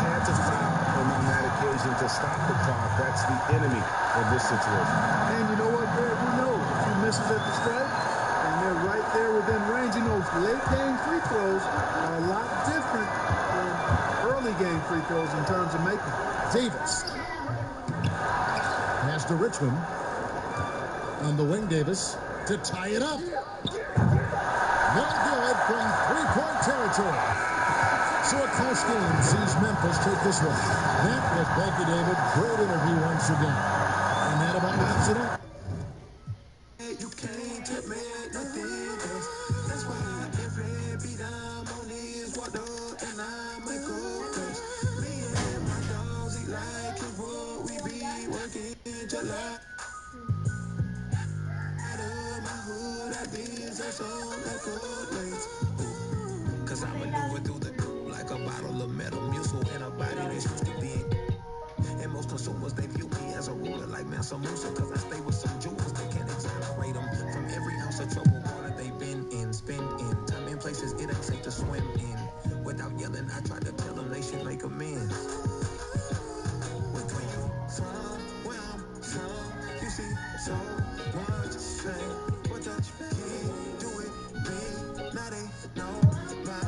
Had to foul him on that occasion to stop the clock. That's the enemy in this situation.
And you know what, Greg? We know if he misses at the stripe, and they're right there within range. You know, late game free throws are a lot different than early game free throws in terms of making.
Davis. Pass to Richmond. On the wing, Davis to tie it up. No good from three-point territory. So a close game sees Memphis take this one. That was Becky David. Great interview once again. And that about wraps it up.
You can't tell me nothing else. That's why every beat I'm on is what up and I might go first. Me and my dogs eat like a road. We be working July. Out of my hood, I did some like gold lace. Cause I'ma do it through the like a bottle of Metamucil and a body that's used to being. And most consumers, they view me as a ruler like Mansa Musa. Cause I stay with some jewels, they can't exonerate them from every ounce of trouble water they've been in. Spend in time in places it ain't safe to swim in. Without yelling, I tried to tell them they should make amends. When you from where I'm from, you see so much fame. What the can't do it, me, now they know my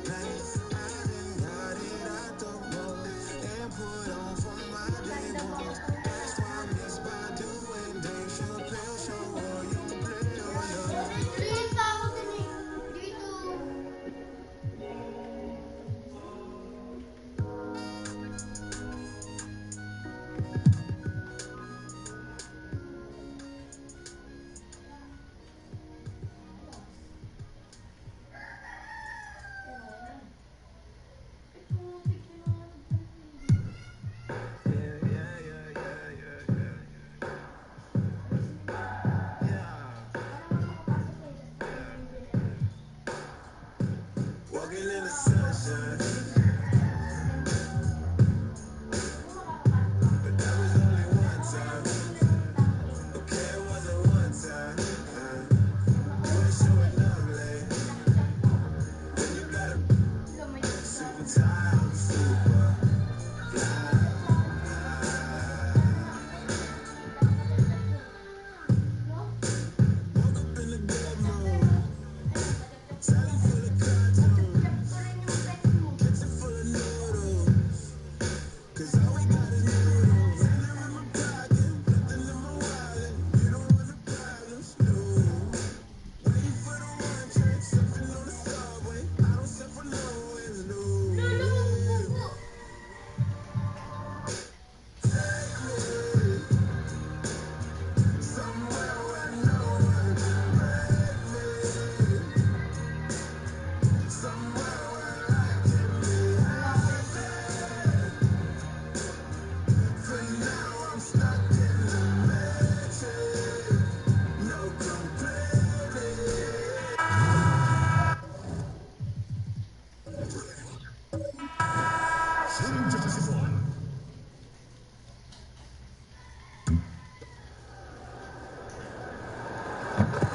name. I done got it out the road and put on for my day ones. That's why I miss by doing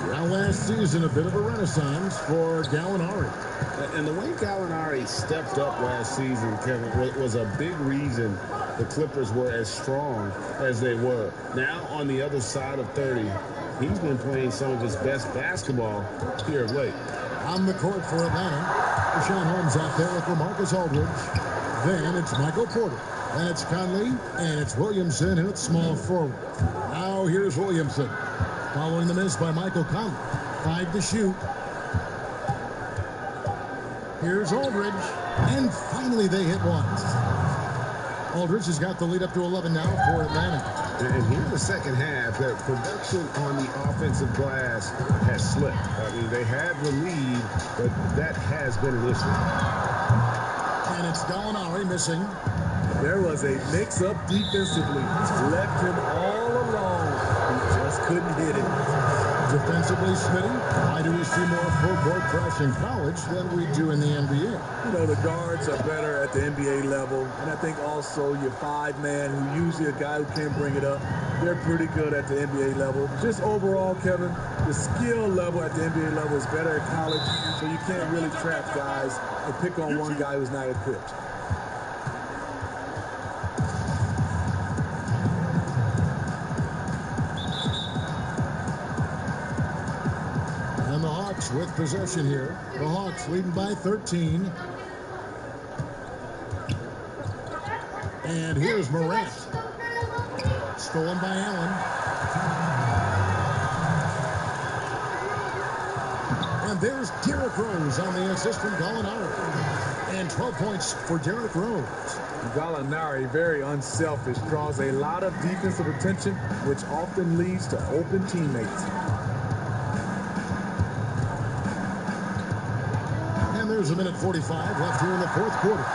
Now, last season, a bit of a renaissance for Gallinari.
And the way Gallinari stepped up last season, Kevin, was a big reason the Clippers were as strong as they were. Now, on the other side of 30, he's been playing some of his best basketball here of late.
On the court for Atlanta, Rashawn Holmes out there with LaMarcus Aldridge. Then it's Michael Porter. Then it's Conley. And it's Williamson, and it's small forward. Now here's Williamson. Following the miss by Michael Conley. 5 to shoot. Here's Aldridge. And finally they hit once. Aldridge has got the lead up to 11 now for Atlanta.
And here in the second half, that production on the offensive glass has slipped. I mean, they had the lead, but that has been an issue.
And it's Gallinari missing.
There was a mix-up defensively. Left him all alone. He just couldn't hit it.
Defensively, Smitty, why do we see more full-court press in college than we do in the NBA?
You know, the guards are better at the NBA level. And I think also your 5-man, who usually a guy who can't bring it up, they're pretty good at the NBA level. Just overall, Kevin, the skill level at the NBA level is better at college. So you can't really trap guys and pick on one guy who's not equipped.
With possession here. The Hawks leading by 13. And here's Morant. Stolen by Allen. And there's Derrick Rose on the assist from Gallinari. And 12 points for Derrick Rose.
Gallinari, very unselfish, draws a lot of defensive attention, which often leads to open teammates.
There's a minute 45 left here in the fourth quarter.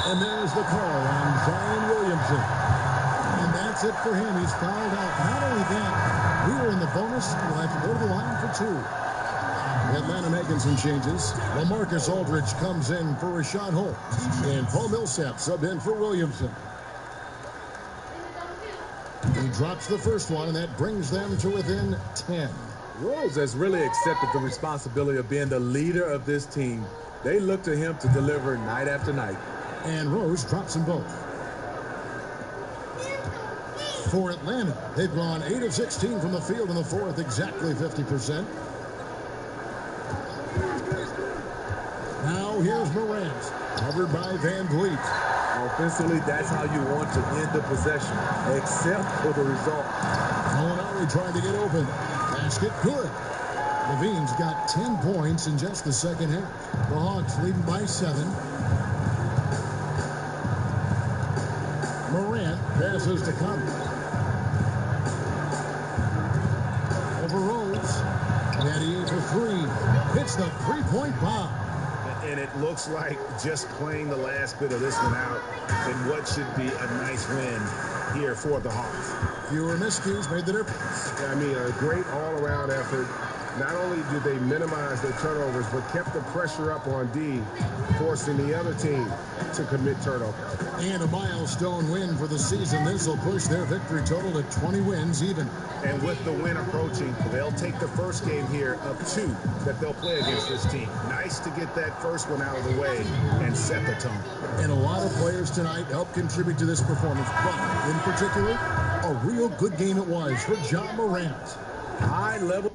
And there's the call on Zion Williamson. And that's it for him. He's fouled out. Not only that, we are in the bonus. We'll have to go to the line for 2. Atlanta making some changes. LaMarcus Aldridge comes in for Rashawn Holmes. And Paul Millsap sub in for Williamson. He drops the first one, and that brings them to within 10.
Rose has really accepted the responsibility of being the leader of this team. They look to him to deliver night after night.
And Rose drops them both. For Atlanta, they've gone 8 of 16 from the field in the fourth, exactly 50%. Now here's Morant, covered by Van Vliet.
Offensively, that's how you want to end the possession, except for the result.
Gallinari trying to get open. Basket good. Levine's got 10 points in just the second half. The Hawks leading by 7. Morant passes to Conley. Over Rose. Daddy for 3. Hits the three-point bomb.
And it looks like just playing the last bit of this one out in what should be a nice win here for the Hawks.
Fewer miscues made the difference.
I mean, a great all-around effort. Not only did they minimize their turnovers, but kept the pressure up on D, forcing the other team to commit turnovers.
And a milestone win for the season. This will push their victory total to 20 wins even.
And with the win approaching, they'll take the first game here of 2 that they'll play against this team. Nice to get that first one out of the way and set the tone.
And a lot of players tonight helped contribute to this performance. But in particular, a real good game it was for John Morant.
High level.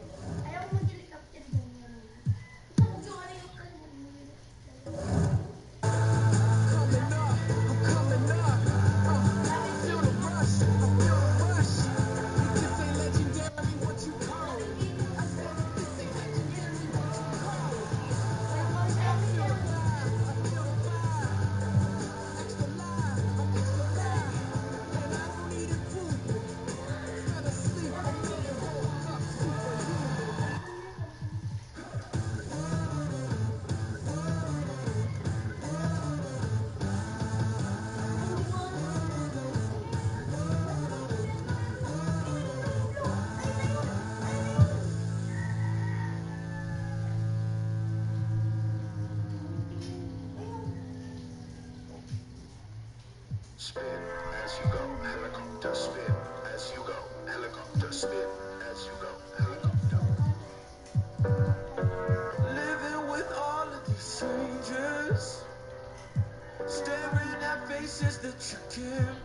care.